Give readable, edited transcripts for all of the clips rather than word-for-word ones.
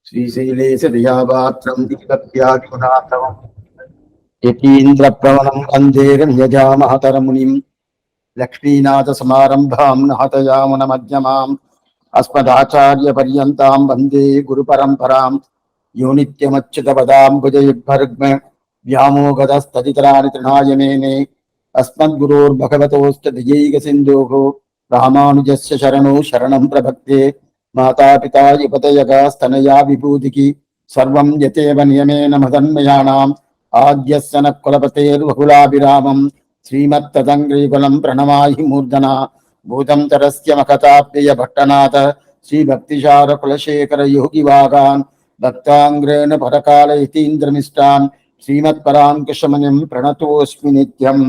श्रीशैलेशदयापात्रं दीपत्यादिगुणार्णवम् यतीन्द्रप्रवणं वन्दे रम्यजामातरमुनिं लक्ष्मीनाथसमारम्भां नाथयामुनमध्यमाम् अस्मदाचार्यपर्यन्तां वन्दे गुरुपरम्परां यो नित्यमच्युतपदाम्बुजयुग्मरुग्म व्यामोगतस्तदितराणि तृणाय मेने अस्मद्गुरोर्भगवतोऽस्य दयैकसिन्धोः रामानुजस्य शरणो शरणं प्रपद्ये मातापिता युपतयगास्तनया विभूतिः सर्वं यतेव नियमेन मदन्मयानाम् आद्यस्य नः कुलपतेर्वकुलाभिरामम् श्रीमत्तदङ्ग्रीकुलं प्रणमाहि मूर्धना भूतं तरस्य मखताप्यय भट्टनाथ श्रीभक्तिशारकुलशेखर योगिवागान् भक्ताङ्ग्रेण परकाल यतीन्द्रमिष्टान् श्रीमत्पराङ्कुशमुनिं प्रणतोऽस्मि नित्यम्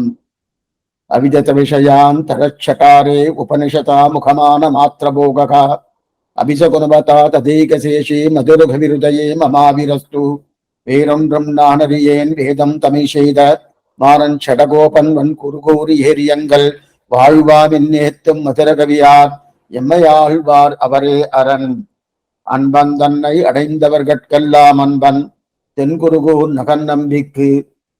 अविदत विषयान् तरक्षकारे उपनिषता मुखमानमात्रभोगः अभिषगुणवता तदेकशेषे मधुरभविहृदये ममाविरस्तु वेरं नानरियेन् वेदं तमीशेद மாறன் சடகோபன் வன் குறுகூறி ஏரியங்கள் வாழ்வாமின்னேத்தும் மதுரகவியார் எம்மையாழ்வார் அவரே அரண் அன்பன் தன்னை அடைந்தவர்கட்கெல்லாம் அன்பன் தென்குருகூர் நகன் நம்பிக்கு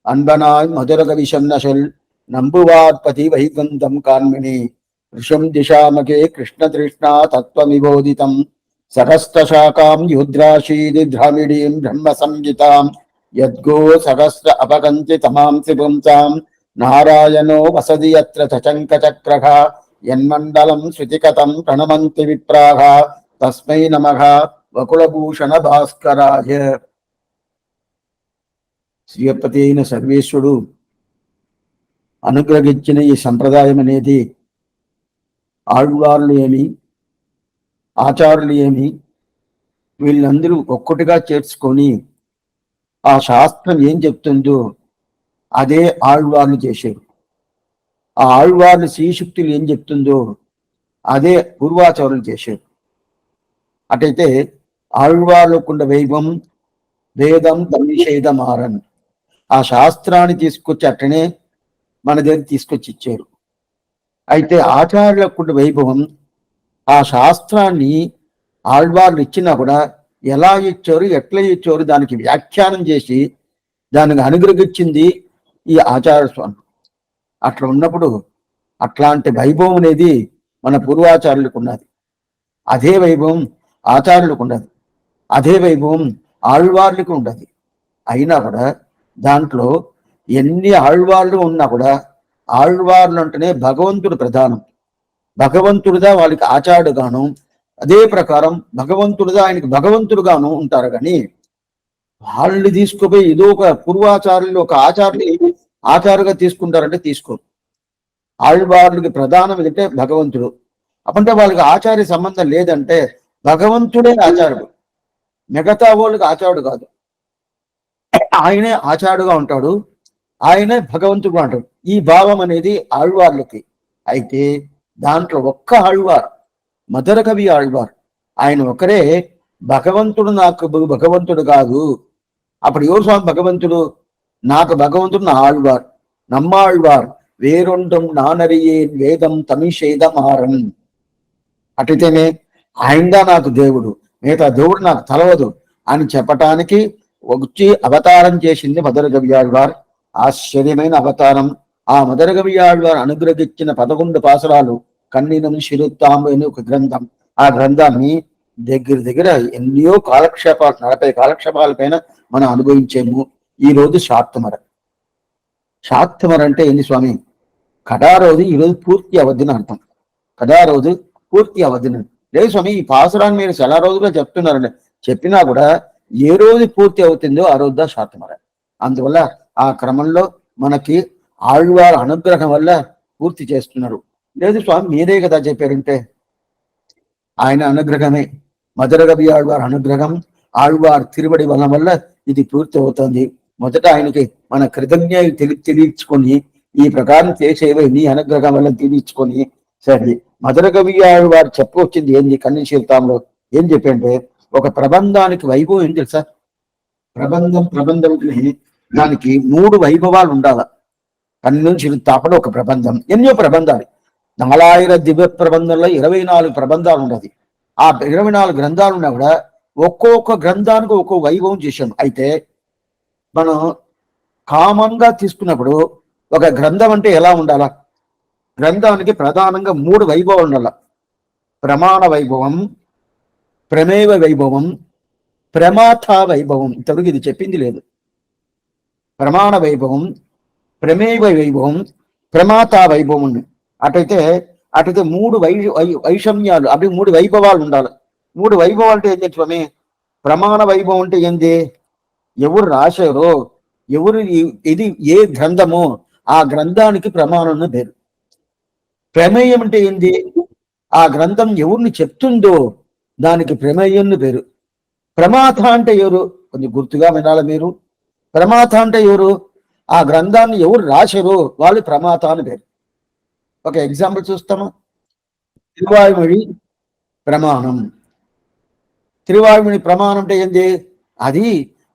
அன்பனாய் மதுரகவி சொன்ன சொல் நம்புவார்பதி வைகுந்தம் காண்மினி ரிஷம் திஷாமகே கிருஷ்ண திருஷ்ணா தத்துவமிபோதிதம் சகஸ்திரசாகாம் யுத்ராஷீதி திராமிடீம் பிரம்ம சங்கீதாம் यद्गो सहस्र अपगन्ति तमांसि पुंसां नारायणो वसति यत्र चचङ्कचक्रः यन्मण्डलं श्रुतिकतं प्रणमन्ति विप्राः तस्मै नमः वकुलभूषण भास्कराय శ్రీపతి అయిన సర్వేశ్వరుడు అనుగ్రహించిన ఈ సంప్రదాయం అనేది ఆళ్వార్లు ఏమి ఆచార్యులు ఏమి వీళ్ళందరూ ఒక్కటిగా చేర్చుకొని ఆ శాస్త్రం ఏం చెప్తుందో అదే ఆళ్వార్లు చేశారు. ఆ ఆళ్వార్లు శ్రీశక్తులు ఏం చెప్తుందో అదే పూర్వాచారులు చేశారు. అటైతే ఆళ్వార్లకుండ వైభవం వేదం తమిషేదమారన్ ఆ శాస్త్రాన్ని తీసుకొచ్చి అట్టనే మన దగ్గర తీసుకొచ్చి ఇచ్చారు. అయితే ఆచార్యులకుండ వైభవం ఆ శాస్త్రాన్ని ఆళ్వార్లు ఇచ్చినా కూడా ఎలా ఇచ్చారు ఎట్లా ఇచ్చారు దానికి వ్యాఖ్యానం చేసి దానికి అనుగ్రహించింది ఈ ఆచార్య స్వామి. అట్లా ఉన్నప్పుడు అట్లాంటి వైభవం అనేది మన పూర్వాచార్యులకు ఉన్నది. అదే వైభవం ఆచార్యులకు ఉన్నది. అదే వైభవం ఆళ్వార్లకు ఉండదు. అయినా కూడా దాంట్లో ఎన్ని ఆళ్వార్లు ఉన్నా కూడా ఆళ్వార్లు అంటేనే భగవంతుడు ప్రధానం. భగవంతుడిదా వాళ్ళకి ఆచార్యుడుగాను, అదే ప్రకారం భగవంతుడుగా ఆయనకి భగవంతుడుగాను ఉంటారు. కానీ వాళ్ళు తీసుకుపోయి ఏదో ఒక పూర్వాచార్యులు ఒక ఆచార్యులు ఆచారుగా తీసుకుంటారంటే తీసుకోరు. ఆళ్వార్లకి ప్రధానం ఏంటంటే భగవంతుడు. అప్పుంటే వాళ్ళకి ఆచార్య సంబంధం లేదంటే భగవంతుడే ఆచార్యుడు, మిగతా వాళ్ళకి ఆచార్యుడు కాదు. ఆయనే ఆచార్యుడుగా ఉంటాడు, ఆయనే భగవంతుడుగా ఉంటాడు. ఈ భావం అనేది ఆళ్వార్లకి. అయితే దాంట్లో ఒక్క ఆళ్వార్ మధుర కవి ఆళ్వార్, ఆయన ఒకరే భగవంతుడు నాకు భగవంతుడు కాదు. అప్పుడు ఎవరు స్వామి భగవంతుడు? నాకు భగవంతుడు నా ఆళ్వార్ నమ్మాళ్వార్ వేరొండం నానరియే వేదం తమిషేదమారం. అటైతేనే ఆయనగా నాకు దేవుడు, మిగతా దేవుడు నాకు తెలవదు అని చెప్పటానికి వచ్చి అవతారం చేసింది మధుర కవి ఆళ్వార్. ఆశ్చర్యమైన అవతారం. ఆ మధుర కవి ఆళ్వార్ అనుగ్రహించిన 11 పాసురాలు కన్నీనం శిరుత్తాంబు అని ఒక గ్రంథం. ఆ గ్రంథాన్ని దగ్గర ఎన్నో కాలక్షేపాలు 40 కాలక్షేపాల పైన మనం అనుభవించాము. ఈ రోజు శాక్తమర. శాక్తమర అంటే ఏంది స్వామి? కడా రోజు ఈరోజు పూర్తి అవధిని అర్థం. కడా రోజు పూర్తి అవధిని లేదు స్వామి. ఈ పాసురాన్ని మీరు చాలా రోజులుగా చెప్తున్నారండి. చెప్పినా కూడా ఏ రోజు పూర్తి అవుతుందో ఆ రోజు శాక్తమర. అందువల్ల ఆ క్రమంలో మనకి ఆళ్వార్ అనుగ్రహం వల్ల పూర్తి చేస్తున్నారు. లేదు స్వామి మీరే కదా చెప్పారంటే ఆయన అనుగ్రహమే. మధుర కవి ఆళ్వార్ అనుగ్రహం, ఆళ్వార్ తిరువడి వలన వల్ల ఇది పూర్తి అవుతుంది. మొదట ఆయనకి మన కృతజ్ఞతలు తెలియచుకొని ఈ ప్రకారం చేసేవే నీ అనుగ్రహం వల్ల తెలియచుకొని సరే. మధుర కవి ఆళ్వార్ చెప్పొచ్చింది ఏంది? కన్నీ శీర్తాంలో ఏం చెప్పంటే ఒక ప్రబంధానికి వైభవం ఏం తెలుసా? ప్రబంధం దానికి 3 వైభవాలు ఉండాల. కన్నీ శీర్తాపడ ఒక ప్రబంధం, ఎన్నో ప్రబంధాలు. 4000 దివ్య ప్రబంధంలో 24 ప్రబంధాలు ఉన్నది. ఆ 24 గ్రంథాలు ఉన్నా కూడా ఒక్కొక్క గ్రంథానికి ఒక్కో వైభవం చేశాం. అయితే మనం కామన్ గా తీసుకున్నప్పుడు ఒక గ్రంథం అంటే ఎలా ఉండాలా? గ్రంథానికి ప్రధానంగా 3 వైభవం ఉండాల. ప్రమాణ వైభవం, ప్రమేయ వైభవం, ప్రమాథ వైభవం. ఇంతవరకు ఇది చెప్పింది లేదు. ప్రమాణ వైభవం, ప్రమేయ వైభవం, ప్రమాత వైభవం ఉంది. అటైతే 3 వైషమ్యాలు, అవి 3 వైభవాలు ఉండాలి. 3 వైభవాలు అంటే ఏంటి స్వామి? ప్రమాణ వైభవం అంటే ఏంది? ఎవరు రాశారో, ఎవరు ఇది ఏ గ్రంథమో ఆ గ్రంథానికి ప్రమాణం పేరు. ప్రమేయం అంటే ఏంది? ఆ గ్రంథం ఎవరిని చెప్తుందో దానికి ప్రమేయం పేరు. ప్రమాత అంటే ఎవరు? కొంచెం గుర్తుగా వినాలి మీరు. ప్రమాత అంటే ఎవరు? ఆ గ్రంథాన్ని ఎవరు రాశారో వాళ్ళు ప్రమాత అని పేరు. ఒక ఎగ్జాంపుల్ చూస్తామా? తిరువాయుమొഴി ప్రమాణం. తిరువాయుమొഴి ప్రమాణం అంటే ఏంది? అది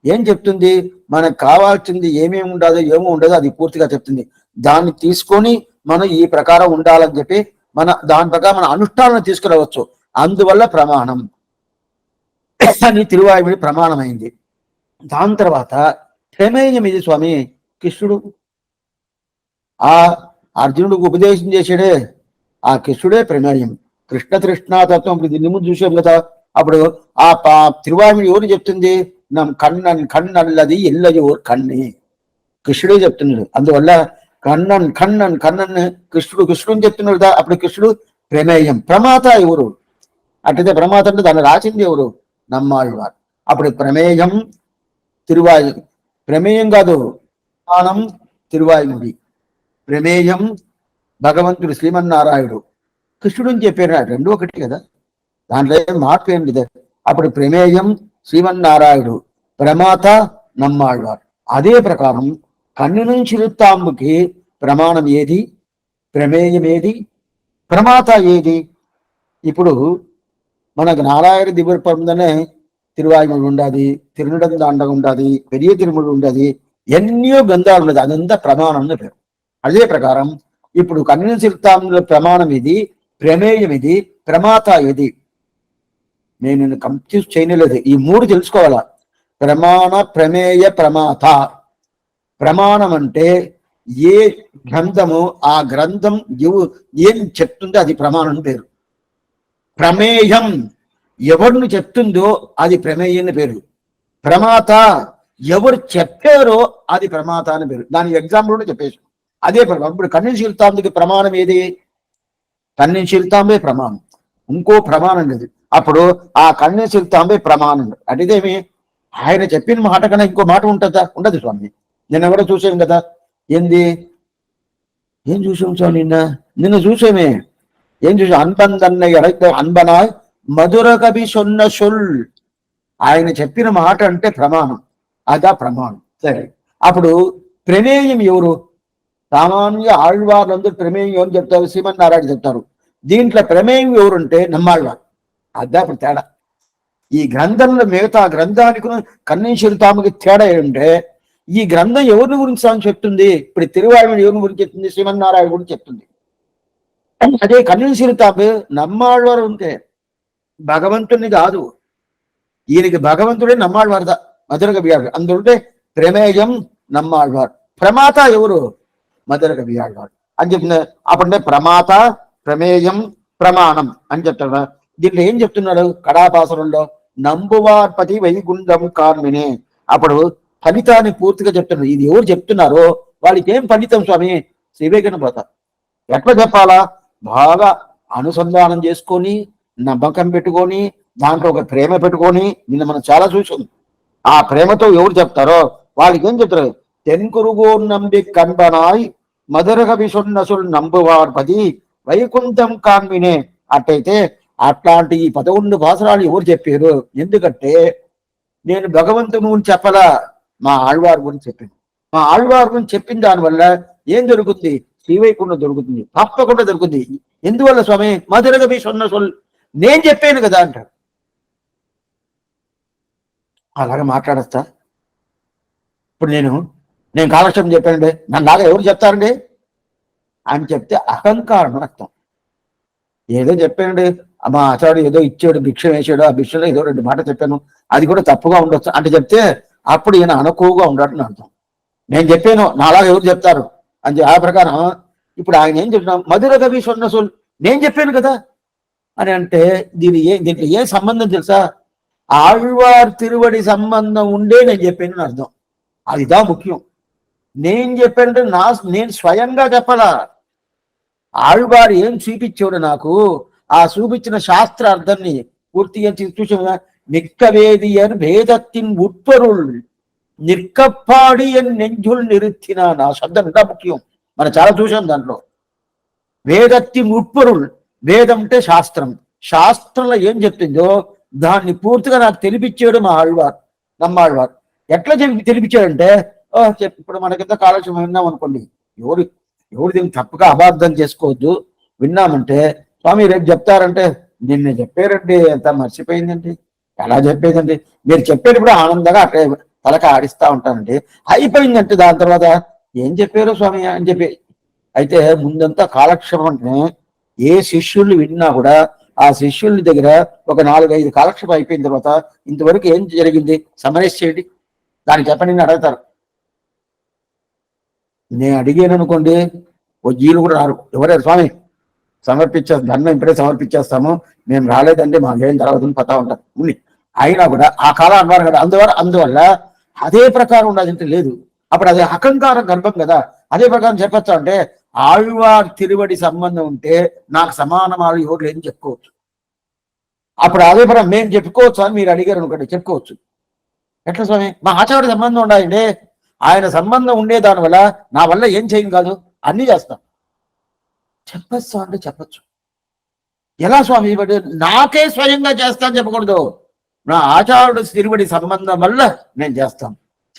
ఏం చెప్తుంది? మనకు కావాల్సింది ఏమేమి ఉండదో ఏమో ఉండదో అది పూర్తిగా చెప్తుంది. దాన్ని తీసుకొని మనం ఈ ప్రకారం ఉండాలని చెప్పి దాని ప్రకారం మన అనుష్ఠానం తీసుకురావచ్చు. అందువల్ల ప్రమాణం అని తిరువాయుమొഴి ప్రమాణం అయింది. దాని తర్వాత ప్రమేయం ఇది స్వామి. కృష్ణుడు ఆ అర్జునుడికి ఉపదేశం చేశాడే ఆ కృష్ణుడే ప్రమేయం. కృష్ణ తృష్ణాతత్వం దీన్ని ముందు చూసాం కదా. అప్పుడు ఆ తిరువాయుమొഴి ఎవరు చెప్తుంది? కన్నన్ కన్నల్లది ఎల్లయోర్ కన్నే, కృష్ణుడే చెప్తున్నాడు. అందువల్ల కన్నన్ కన్నన్ కన్నన్ కృష్ణుడు చెప్తున్నాడు కదా. అప్పుడు కృష్ణుడు ప్రమేయం. ప్రమాత ఎవరు? అట్లయితే ప్రమాత అంటే దాన్ని రాసింది ఎవరు? నమ్మాళ్వారు. అప్పుడు ప్రమేయం ప్రమేయం కాదు, ప్రమాణం తిరువాయుమొഴి. ప్రమేయం భగవంతుడు శ్రీమన్నారాయణుడు. కృష్ణుడు అని చెప్పారు, రెండు ఒకటి కదా, దాంట్లో ఏం మార్పు ఏం లేదు. అప్పుడు ప్రమేయం శ్రీమన్నారాయణుడు, ప్రమాత నమ్మాళ్వారు. అదే ప్రకారం కన్నునుంచిరుత్తాంబుకి ప్రమాణం ఏది? ప్రమేయం ఏది? ప్రమాత ఏది? ఇప్పుడు మనకు నారాయణ దివ్యపందనే తిరువాయుమొഴి ఉండాది, తిరునడందాండం ఉండాది, పెరియ తిరుముడు ఉండాది, ఎన్నో గ్రంథాలు ఉన్నది. అదంతా ప్రమాణం పేరు. అదే ప్రకారం ఇప్పుడు కన్నునుంచిరుత్తాంబుల ప్రమాణం ఇది, ప్రమేయం ఇది, ప్రమాత ఇది. నేను కన్ఫ్యూజ్ చేయలేదు. ఈ 3 తెలుసుకోవాలా. ప్రమాణ, ప్రమేయ, ప్రమాత. ప్రమాణం అంటే ఏ గ్రంథము ఆ గ్రంథం ఏం చెప్తుందో అది ప్రమాణం పేరు. ప్రమేయం ఎవరిని చెప్తుందో అది ప్రమేయం పేరు. ప్రమాత ఎవరు చెప్పారో అది ప్రమాత అని పేరు. దానికి ఎగ్జాంపుల్ కూడా చెప్పేసి అదే ప్రమాణం. ఇప్పుడు కన్నుశీలతాంబుకి ప్రమాణం ఏది? కన్నుశీలతాంబే ప్రమాణం. ఇంకో ప్రమాణం లేదు. అప్పుడు ఆ కన్నుశీలతాంబే ప్రమాణం. అదేమి ఆయన చెప్పిన మాట కన్నా ఇంకో మాట ఉంటుందా? ఉండదు స్వామి. నిన్న కూడా చూసాం కదా. ఏం చూసాం స్వామి? నిన్న చూసామే. ఏం చూసాం? అన్బనాయ్ మధుర కవి సొన్న సొల్. ఆయన చెప్పిన మాట అంటే ప్రమాణం. అదా ప్రమాణం. సరే, అప్పుడు ప్రమేయం ఎవరు? సామాన్య ఆళ్వార్లందరూ ప్రమేయం ఎవరు చెప్తారు? శ్రీమన్నారాయణ చెప్తారు. దీంట్లో ప్రమేయం ఎవరుంటే నమ్మాళ్వారు. అదా ఇప్పుడు తేడా. ఈ గ్రంథంలో మిగతా గ్రంథానికి కన్నుశీలతాంబుకి తేడా ఏంటంటే ఈ గ్రంథం ఎవరిని గురించి సాంగ్ చెప్తుంది? ఇప్పుడు తిరువాయుమొഴి ఎవరిని గురించి చెప్తుంది? శ్రీమన్నారాయణ గురించి చెప్తుంది. అదే కన్నుశీలతాంబు నమ్మాళ్వారు ఉంటే భగవంతుని కాదు, ఈయనకి భగవంతుడే నమ్మాళ్వారుదా మధుర కవియాడు. అందుంటే ప్రమేయం నమ్మాళ్వారు. ప్రమాత ఎవరు? మధుర కవియాళ్వారు అని చెప్తున్నా. అప్పుడే ప్రమాత, ప్రమేయం, ప్రమాణం అని చెప్తాడు. దీంట్లో ఏం చెప్తున్నాడు? కడాపాసరంలో నంబువార్పతి వైగుండం కార్మినే. అప్పుడు ఫలితాన్ని పూర్తిగా చెప్తున్నాడు. ఇది ఎవరు చెప్తున్నారో వాళ్ళకి ఏం ఫలితం స్వామి? శ్రీవేగన పోత. ఎట్లా చెప్పాలా? బాగా అనుసంధానం చేసుకొని, నమ్మకం పెట్టుకొని, దాంట్లో ఒక ప్రేమ పెట్టుకొని, నిన్న మనం చాలా చూసాం. ఆ ప్రేమతో ఎవరు చెప్తారో వాళ్ళకి ఏం చెప్తారు? తెన్కురుగోర్ నంబి కన్బనాయ్ మధుర కవి సొన్నసుల్ నంబువార్పతి వైకుంఠం కాన్మినే. అట్టయితే అట్లాంటి ఈ 11 భాషలు ఎవరు చెప్పారు? ఎందుకంటే నేను భగవంతుని గురించి చెప్పలా, మా ఆళ్వారు గురించి చెప్పింది. మా ఆళ్వారు గురించి చెప్పిన దానివల్ల ఏం దొరుకుతుంది? శ్రీవైకుంఠం దొరుకుతుంది, తప్పకుండా దొరుకుతుంది. ఎందువల్ల స్వామి? మధుర కవి సొన్న సొల్. నేను చెప్పాను కదా అంటాడు. అలాగే మాట్లాడస్తా. ఇప్పుడు నేను కాలక్షేపం చెప్పానండి, నన్ను ఎవరు చెప్తారండి అని చెప్తే అహంకారం అర్థం. ఏదో చెప్పానండి, మా ఆచార్యుడు ఏదో ఇచ్చాడు, భిక్ష వేసాడు, ఆ భిక్షలో ఏదో 2 మాట చెప్పాను, అది కూడా తప్పుగా ఉండొచ్చు అంటే చెప్తే అప్పుడు ఈయన అనుకువగా ఉండటం అర్థం. నేను చెప్పాను, నాలాగా ఎవరు చెప్తారు అని ఆ ప్రకారం ఇప్పుడు ఆయన ఏం చెప్తున్నాం, మధుర కవి సొన్నసోల్ నేను చెప్పాను కదా అని అంటే దీంట్లో ఏ సంబంధం తెలుసా? ఆళ్వార్ తిరువడి సంబంధం ఉండే నేను చెప్పాను అర్థం. అదిదా ముఖ్యం. నేను చెప్పానంటే నేను స్వయంగా చెప్పాలా, ఆళ్వారు ఏం చూపించాడు నాకు, ఆ చూపించిన శాస్త్ర అర్థాన్ని పూర్తిగా చూసాము. నిక్కవేదియన్ వేదత్తిన్ ఉట్పరుల్ నిర్కప్పాడి అని నెంజుల్ నిరుత్తిన నా శబ్దం ఇంకా ముఖ్యం. మనం చాలా చూసాం దాంట్లో. వేదత్తి ఉట్పరుల్, వేదం అంటే శాస్త్రం, శాస్త్రంలో ఏం చెప్తుందో దాన్ని పూర్తిగా నాకు తెలిపించాడు మా ఆళ్వార్, నమ్మాళ్వార్. ఎట్లా తెలిపించాడంటే ఇప్పుడు మనకింత కాలక్షేమం విన్నాం అనుకోండి, ఎవరు దీన్ని తప్పుగా అబార్థం చేసుకోవద్దు, విన్నామంటే స్వామి రేపు చెప్తారంటే నిన్న చెప్పారండి, ఎంత మర్చిపోయిందండి, ఎలా చెప్పేదండి, మీరు చెప్పేటప్పుడు ఆనందంగా అట్లా తలక ఆడిస్తా ఉంటానండి, అయిపోయిందంటే దాని తర్వాత ఏం చెప్పారు స్వామి అని చెప్పి. అయితే ముందంతా కాలక్షేపం అంటే ఏ శిష్యుల్ని విన్నా కూడా ఆ శిష్యుల దగ్గర ఒక 4-5 కాలక్షేపం అయిపోయిన తర్వాత ఇంతవరకు ఏం జరిగింది సమరేష్ చేయండి, దానికి చెప్పండి అడుగుతారు. నేను అడిగాను అనుకోండి, ఓ జీలు కూడా రారు, ఎవరే స్వామి ధర్మం ఇప్పుడే సమర్పించేస్తాము, మేము రాలేదండి మాకేం జరగదని పతా ఉంటారు ఉన్ని. అయినా కూడా ఆ కాలం అన్నారు కదా, అందువల్ల అదే ప్రకారం ఉండదంటే లేదు, అప్పుడు అదే అహంకారం గర్భం కదా. అదే ప్రకారం చెప్పచ్చా అంటే ఆళ్వార్ తిరువడి సంబంధం ఉంటే నాకు సమానమాలు ఎవరు ఏం చెప్పుకోవచ్చు. అప్పుడు అదే ప్రకారం మేము చెప్పుకోవచ్చు అని మీరు అడిగారు అనుకోండి, చెప్పుకోవచ్చు. ఎట్లా స్వామి మా ఆచార్య సంబంధం ఉండాలండి, ఆయన సంబంధం ఉండే దాని వల్ల నా వల్ల ఏం చేయను కాదు, అన్నీ చేస్తాం. చెప్పచ్చు అంటే చెప్పచ్చు. ఎలా స్వామి నాకే స్వయంగా చేస్తాను చెప్పకూడదు, నా ఆచార్యుడు తిరువడి సంబంధం వల్ల నేను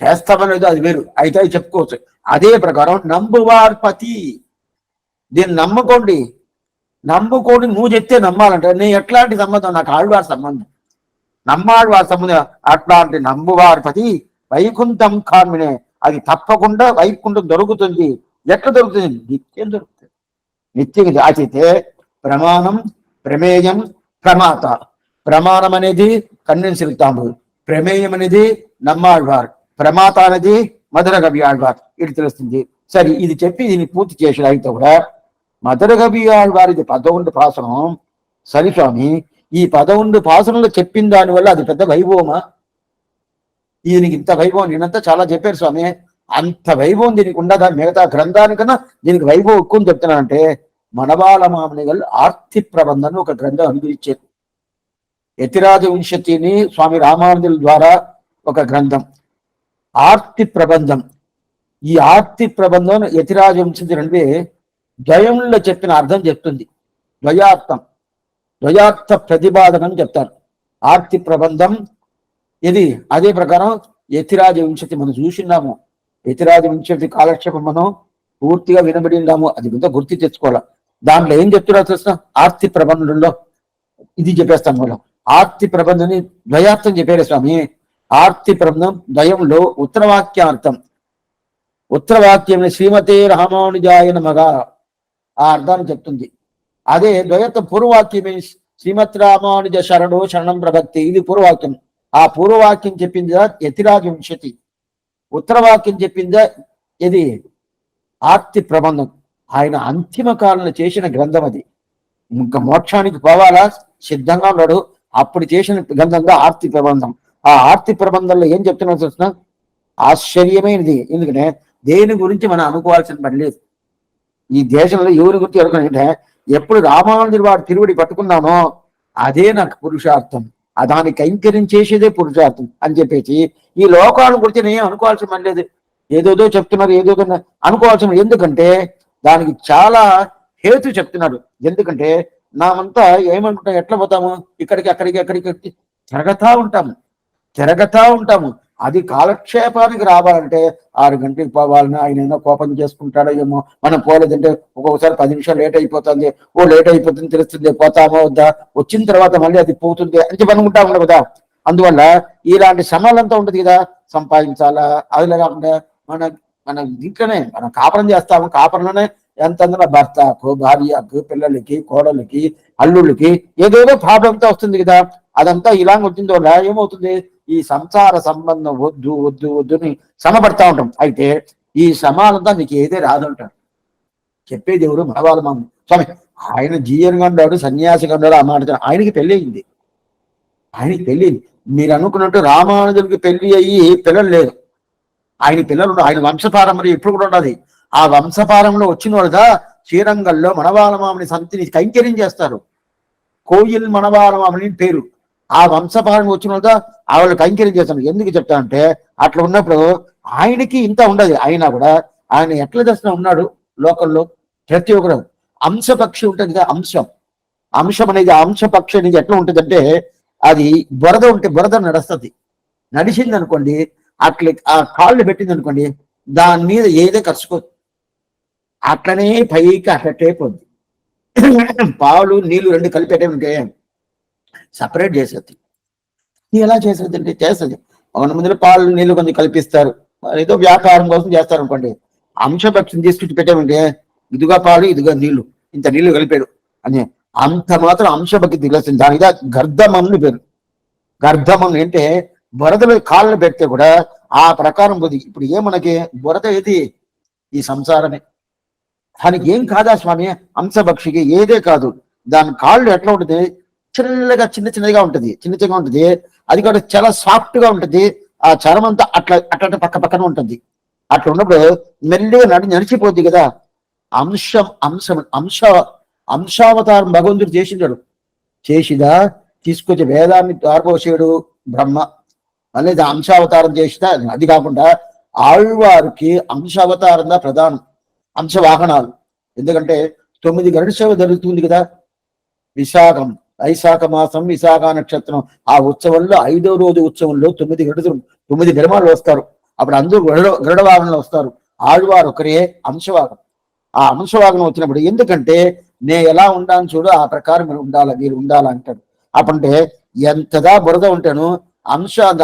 చేస్తామనేది అది వేరు, అయితే చెప్పుకోవచ్చు. అదే ప్రకారం నంబువార్పతి, దీన్ని నమ్ముకోండి నువ్వు చెప్తే నమ్మాలంటే నేను ఎట్లాంటి సంబంధం, నాకు ఆళ్వార్ సంబంధం, నమ్మాళ్వార్ సంబంధం, అట్లాంటి నంబువార్పతి వైకుంఠం కామినే, అది తప్పకుండా వైకుంఠం దొరుకుతుంది. ఎట్లా దొరుకుతుంది? నిత్యం దొరుకుతుంది, నిత్యం ఆచితే. ప్రమాణం, ప్రమేయం, ప్రమాత. ప్రమాణం అనేది కన్నెన్ సిల్తాంబు, ప్రమేయం అనేది నమ్మాళ్వార్, ప్రమాత అనేది మధుర కవి ఆళ్వార్, ఇది తెలుస్తుంది. సరే ఇది చెప్పి దీన్ని పూర్తి చేసిన అయితే కూడా మధుర కవి ఆళ్వారిది 11 పాసనం. సరి స్వామి ఈ 11 పాసనంలో చెప్పిన దానివల్ల అది పెద్ద వైభవమా? దీనికి ఇంత వైభవం నేనంతా చాలా చెప్పారు స్వామి, అంత వైభవం దీనికి ఉండదా? మిగతా గ్రంథానికన్నా దీనికి వైభవం ఎక్కువ చెప్తున్నానంటే మనవాళ మామనిగల్ ఆర్తి ప్రబంధం ఒక గ్రంథం అనుభవించారు. యతిరాజ వంశతిని స్వామి రామానుజుల ద్వారా ఒక గ్రంథం ఆర్తి ప్రబంధం. ఈ ఆర్తి ప్రబంధం యతిరాజ వంశతి అంటే ద్వయంలో చెప్పిన అర్థం చెప్తుంది, ద్వయార్థ ప్రతిపాదకం చెప్తారు ఆర్తి ప్రబంధం ఇది. అదే ప్రకారం యతిరాజ వంశతి మనం చూసినాము, యతిరాజ వంశతి కాలక్షేపం మనం పూర్తిగా వినబడినాము, అది కొంత గుర్తు తెచ్చుకోవాలి. దాంట్లో ఏం చెప్తున్నారు చూసిన ఆర్తి ప్రబంధంలో ఇది చెప్పేస్తాను మనం. ఆర్తి ప్రబంధని ద్వయార్థం చెప్పారు స్వామి. ఆర్తి ప్రబంధం ద్వయంలో ఉత్తరవాక్యార్థం, ఉత్తరవాక్యం శ్రీమతే రామానుజాయ నమః ఆ అర్థాన్ని చెప్తుంది. అదే ద్వయత్వ పూర్వవాక్యమే శ్రీమత్ రామానుజ శరణో శరణం ప్రభక్తి, ఇది పూర్వవాక్యం. ఆ పూర్వవాక్యం చెప్పిందా యతిరాజ వంశతి, ఉత్తరవాక్యం చెప్పిందా ఇది ఆర్తి ప్రబంధం. ఆయన అంతిమ కాలంలో చేసిన గ్రంథం అది. ఇంకా మోక్షానికి పోవాలా సిద్ధంగా ఉన్నాడు, అప్పుడు చేసిన గ్రంథంగా ఆర్తి ప్రబంధం. ఆ ఆర్తి ప్రబంధంలో ఏం చెప్తున్నా చూసిన ఆశ్చర్యమైనది. ఎందుకంటే దేని గురించి మనం అనుకోవాల్సిన పని లేదు. ఈ దేశంలో ఎవరి గురించి అనుకుంటే ఎప్పుడు రామానుజుడు వాడు తిరువడి పట్టుకున్నానో అదే నాకు పురుషార్థం, దానికి కైంకర్యం చేసేదే పురుషార్థం అని చెప్పేసి ఈ లోకాలను గురించి నేను అనుకోవాల్సిన పని లేదు. ఏదోదో చెప్తున్నారు, ఏదోదో అనుకోవాల్సిన, ఎందుకంటే దానికి చాలా హేతు చెప్తున్నారు. ఎందుకంటే నామంతా ఏమనుకుంటాం, ఎట్లా పోతాము, ఇక్కడికి అక్కడికి తిరగతా ఉంటాము. అది కాలక్షేపానికి రావాలంటే 6 గంటలకు పోవాలని ఆయన ఏమో కోపం చేసుకుంటాడో ఏమో, మనం పోలేదంటే ఒక్కొక్కసారి 10 నిమిషాలు లేట్ అయిపోతుంది, లేట్ అయిపోతుంది తెలుస్తుంది, పోతామో వద్దా, వచ్చిన తర్వాత మళ్ళీ అది పోతుంది అని చెప్పి అనుకుంటా ఉండవు కదా. అందువల్ల ఇలాంటి శ్రమలంతా ఉంటుంది కదా, సంపాదించాలా, అది కాకుండా మన దీంట్లోనే మనం కాపురం చేస్తాము, కాపురంలోనే ఎంతందున భర్తకు, భార్యకు, పిల్లలకి, కోడలికి, అల్లుళ్ళకి ఏదేదో ప్రాబ్లంతో వస్తుంది కదా. అదంతా ఇలా వచ్చిందో ఏమవుతుంది, ఈ సంసార సంబంధం వద్దు వద్దు వద్దుని శ్రమపడతా ఉంటాం. అయితే ఈ శ్రమాలంతా నీకు ఏదే రాదంటారు. చెప్పేది ఎవరు? మనవాళ్ళ మామ స్వామి. ఆయన జీయన్గా ఉన్నాడు, సన్యాసిగా ఉన్నాడు, ఆ మాట ఆయనకి పెళ్ళి అయింది. ఆయనకి పెళ్ళి మీరు అనుకున్నట్టు రామానుజుడికి పెళ్లి అయ్యి పిల్లలు లేదు. ఆయన పిల్లలు, ఆయన వంశపారంపర్యం ఇప్పుడు కూడా ఉన్నది. ఆ వంశపారంలో వచ్చిన వాళ్ళుగా శ్రీరంగంలో మనవాళ్ళ మామని సంతిని కైంకర్యం చేస్తారు. కోయిల్ మనవాళ్ళ మామని పేరు. ఆ వంశపారం వచ్చిన వాళ్ళుగా ఆవిడ కైంకర్యం చేస్తారు. ఎందుకు చెప్తా అంటే అట్లా ఉన్నప్పుడు ఆయనకి ఇంత ఉండదు. అయినా కూడా ఆయన ఎట్లా దర్శనం ఉన్నాడు లోకల్లో. ప్రతి ఒక్కరు అంశపక్షి ఉంటుంది కదా, అంశం అనేది, అంశపక్షి అనేది ఎట్లా ఉంటుందంటే అది బురద ఉంటే బురద నడుస్తుంది. నడిచింది అనుకోండి, అట్లా ఆ కాళ్ళు పెట్టింది అనుకోండి, దాని మీద ఏదో కరుచుకోదు, అట్లనే పైకి అట్లట్టే పోద్ది. పాలు నీళ్లు రెండు కలిపేటే ఉంటే సపరేట్ చేసేది. ఎలా చేసేది అంటే చేస్తుంది. ఒక ముందు పాలు నీళ్లు కొంచెం కల్పిస్తారు, ఏదో వ్యాపారం కోసం చేస్తారు అనుకోండి. అంశపక్షిని తీసుకొచ్చి పెట్టామంటే ఇదిగా పాలు ఇదిగా నీళ్లు, ఇంత నీళ్లు కలిపాడు అని అంత మాత్రం అంశభక్తి తెలుస్తుంది. దానిగా గర్ధమని పేరు. గర్ధమం అంటే బురదలో కాళ్ళు పెడితే కూడా ఆ ప్రకారం పోది. ఇప్పుడు మనకి బురద ఏది? ఈ సంసారమే. దానికి ఏం కాదా స్వామి, అంశభక్షికి ఏదే కాదు. దాని కాళ్ళు ఎట్లా ఉంటుంది, చిన్నగా చిన్నగా ఉంటుంది, చిన్నగా ఉంటుంది. అది కూడా చాలా సాఫ్ట్ గా ఉంటుంది. ఆ చర్మం అంతా అట్లా అట్లా పక్క పక్కన ఉంటుంది. అట్లా ఉన్నప్పుడు మెల్లిగా నడిచిపోద్ది కదా. అంశావతారం భగవంతుడు చేసిండాడు. చేసిదా తీసుకొచ్చి వేదాన్ని దారిపోసాడు బ్రహ్మ. మళ్ళీ అంశావతారం చేసినా. అది కాకుండా ఆళ్వారికి అంశావతారంగా ప్రధానం, అంశవాహనాలు. ఎందుకంటే 9 గరుడ సేవ జరుగుతుంది కదా. వైశాఖ మాసం, విశాఖ నక్షత్రం. ఆ ఉత్సవంలో 5వ రోజు ఉత్సవంలో 9 గరుమాలు వస్తారు. అప్పుడు అందరూ గరుడ వాహనంలో వస్తారు. ఆళ్వారు ఒకరే అంశవాహనం. ఆ అంశవాహనం వచ్చినప్పుడు ఎందుకంటే ఎలా ఉండాలని చూడు, ఆ ప్రకారం మీరు ఉండాలంటాడు. అప్పుడంటే ఎంతదా బురద ఉంటాను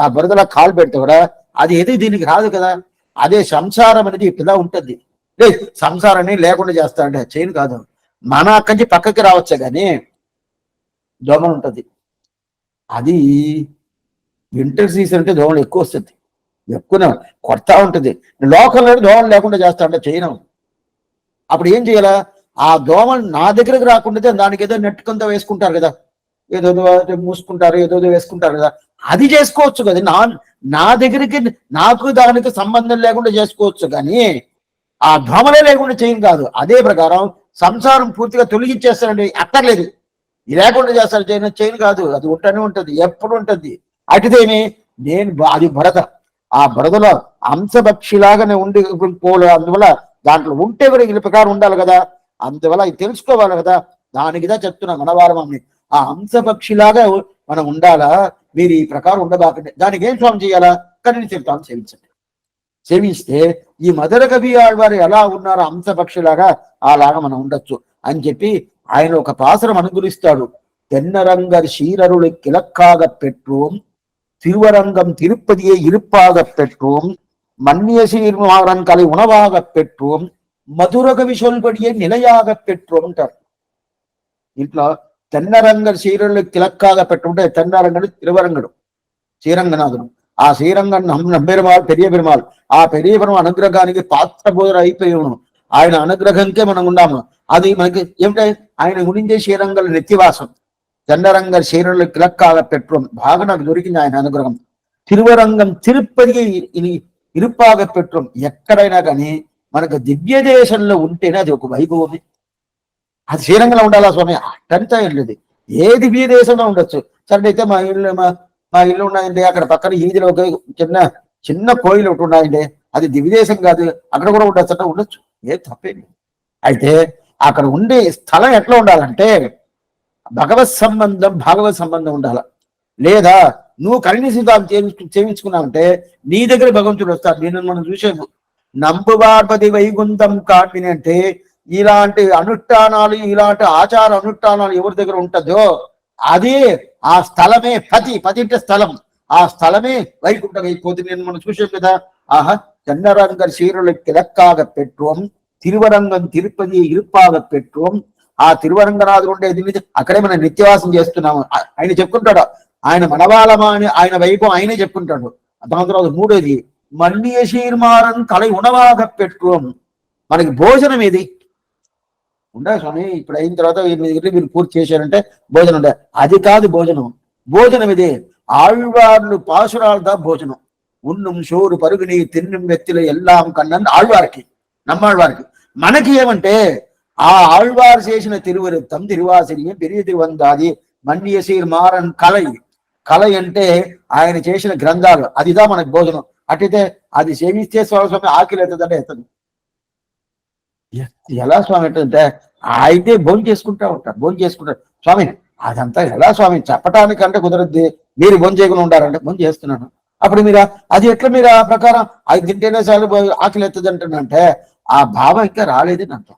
ఆ బురదలో కాలు పెడితే కూడా అది ఏది దీనికి రాదు కదా. అదే సంసారం అనేది ఇట్లా ఉంటుంది. సంసారాన్ని లేకుండా చేస్తా అంటే చేయను కాదు. మన అక్కడి నుంచి పక్కకి రావచ్చే కానీ దోమ ఉంటుంది. అది వింటర్ సీజన్ అంటే దోమలు ఎక్కువ వస్తుంది, ఎక్కువ కొడతా ఉంటుంది. లోకల్లో దోమలు లేకుండా చేస్తా అంటే చేయను. అప్పుడు ఏం చేయాలా? ఆ దోమలు నా దగ్గరకు రాకుండా దానికి ఏదో నెట్ కొంత వేసుకుంటారు కదా, ఏదో మూసుకుంటారు, ఏదో వేసుకుంటారు కదా, అది చేసుకోవచ్చు కదా. నా దగ్గరికి నాకు దానికి సంబంధం లేకుండా చేసుకోవచ్చు కానీ ఆ దోమలే లేకుండా చేయను కాదు. అదే ప్రకారం సంసారం పూర్తిగా తొలగించేస్తానండి, అక్కర్లేదు. లేకుండా చేస్తారు చేయను కాదు. అది ఉంటూనే ఉంటుంది, ఎప్పుడు ఉంటుంది. అటుదేమి అది బురద. ఆ బురదలో అంశభక్షిలాగానే ఉండి పోలే. అందువల్ల దాంట్లో ఉంటే కూడా ఈ ప్రకారం ఉండాలి కదా. అందువల్ల ఇది తెలుసుకోవాలి కదా. దానికిదా చెప్తున్నా మనవారమని. ఆ అంశపక్షిలాగా మనం ఉండాలా, మీరు ఈ ప్రకారం ఉండబాకండి. దానికి ఏం స్వామి చేయాలా? కన్నీ చెప్తాను, సేవించండి. సేవిస్తే ఈ మదర కవి ఆళ్వారు ఎలా ఉన్నారో అంశపక్షిలాగా అలాగా మనం ఉండొచ్చు అని చెప్పి ఆయన ఒక పాసరం అనుగురిస్తాడు. తెన్నరంగర్ శీరరులు కిలక్కాగ పెట్రోం, తిరువరంగం తిరుపతియే ఇరుప్పాగ పెట్రోం, మన్యశీర్మారం కలి ఉణవాగ పెట్రోం, మధుర కవి సొల్బడియే నిలయాగ పెట్రోం అంటారు. ఇంట్లో తెన్నరంగర్ శీరరులు కిలక్కాగ పెట్టుంటే తెన్నరంగడు తిరువరంగడు శ్రీరంగనాథుడు. ఆ శ్రీరంగన్ నమ్మెరుమాల్ పెరియ పెరుమాల్. ఆ పెరియ పెరుమాల్ అనుగ్రహానికి పాత్రబోధన అయిపోయాను. ఆయన అనుగ్రహంకే మనం ఉన్నాము. అది మనకి ఏమిటంటే ఆయన గురించే శ్రీరంగల నిత్యవాసం. తెన్నరంగర్ శీరరులు కిలక్కాగ పెట్రోం బాగా నాకు దొరికింది ఆయన అనుగ్రహం. తిరువరంగం తిరుపతికి ఇరుప్పాగ పెట్రోం. ఎక్కడైనా కానీ మనకు దివ్య దేశంలో ఉంటేనే అది ఒక వైభవమే. అది శ్రీరంగంలో ఉండాలా స్వామి అట్టంతా ఏం లేదు, ఏ దివ్య దేశంలో ఉండొచ్చు. సరే అయితే మా ఇల్లు ఉన్నాయండి, అక్కడ పక్కన ఈదిలో ఒక చిన్న కోయిలు ఒకటి ఉన్నాయండి, అది దివ్యదేశం కాదు, అక్కడ కూడా ఉండొచ్చు అంటే ఉండొచ్చు, ఏ తప్పేంటి. అయితే అక్కడ ఉండే స్థలం ఎట్లా ఉండాలంటే భగవత్ సంబంధం, భాగవత్ సంబంధం ఉండాల. లేదా నువ్వు కరుణీసిద్ధాన్ని చేయించుకున్నావంటే నీ దగ్గర భగవంతుడు వస్తాడు. నేను మనం చూసాము. నంబువార్పది వైగుంఠం కాటిని అంటే ఇలాంటి అనుష్ఠానాలు, ఇలాంటి ఆచార అనుష్ఠానాలు ఎవరి దగ్గర ఉంటుందో అది ఆ స్థలమే పతి అంటే స్థలం. ఆ స్థలమే వైకుంఠం అయిపోతుంది. నేను మనం చూసాం కదా. ఆహా, చందరంగర్ శీరులు కిలక్కాగ పెట్రోం, తిరువరంగం తిరుపతి ఇరుపాగ పెట్టుం. ఆ తిరువరంగనాథుడు ఉండేది అక్కడే మనం నిత్యవాసం చేస్తున్నాము. ఆయన చెప్పుకుంటాడు, ఆయన మనవాళమా అని ఆయన వైభవం ఆయనే చెప్పుకుంటాడు. దాని తర్వాత మూడోది మన్నియ శీర్మారం కలై ఉణవాగ పెట్టుకోం. మనకి భోజనం ఏది ఉండే స్వామి, ఇప్పుడు అయిన తర్వాత మీరు పూర్తి చేశారంటే భోజనం ఉండే. అది కాదు భోజనం. భోజనం ఇది ఆళ్వార్లు పాసురాలదా భోజనం. ఉన్నం షోరు పరుగుని తిన్నం వ్యక్తులు ఎల్లాం కన్నన్ ఆళ్వారికి, నమ్మాళ్వారికి. మనకి ఏమంటే ఆ ఆళ్వారు చేసిన తిరువరుత్తం తిరువాసిరియం పెరియ తిరువందాది మన్నియ శీర్మారం కలై. కళ అంటే ఆయన చేసిన గ్రంథాలు, అదిదా మనకు భోజనం. అటైతే అది సేవిస్తే స్వామి ఆకలి అవుతుందంటే ఎత్తదు. ఎలా స్వామి అంటే అయితే భోజనం చేసుకుంటా ఉంటారు, భోజనం చేసుకుంటారు. స్వామి అదంతా ఎలా స్వామి చెప్పటానికంటే కుదరద్ది, మీరు భోజనం చేయకుండా ఉండారంటే భోజనం చేస్తున్నాను. అప్పుడు మీరు అది ఎట్లా మీరు ఆ ప్రకారం అది తింటేనే చాలు ఆకలి ఎత్తది అంటున్నంటే ఆ భావం ఇంకా రాలేదు అంటాం.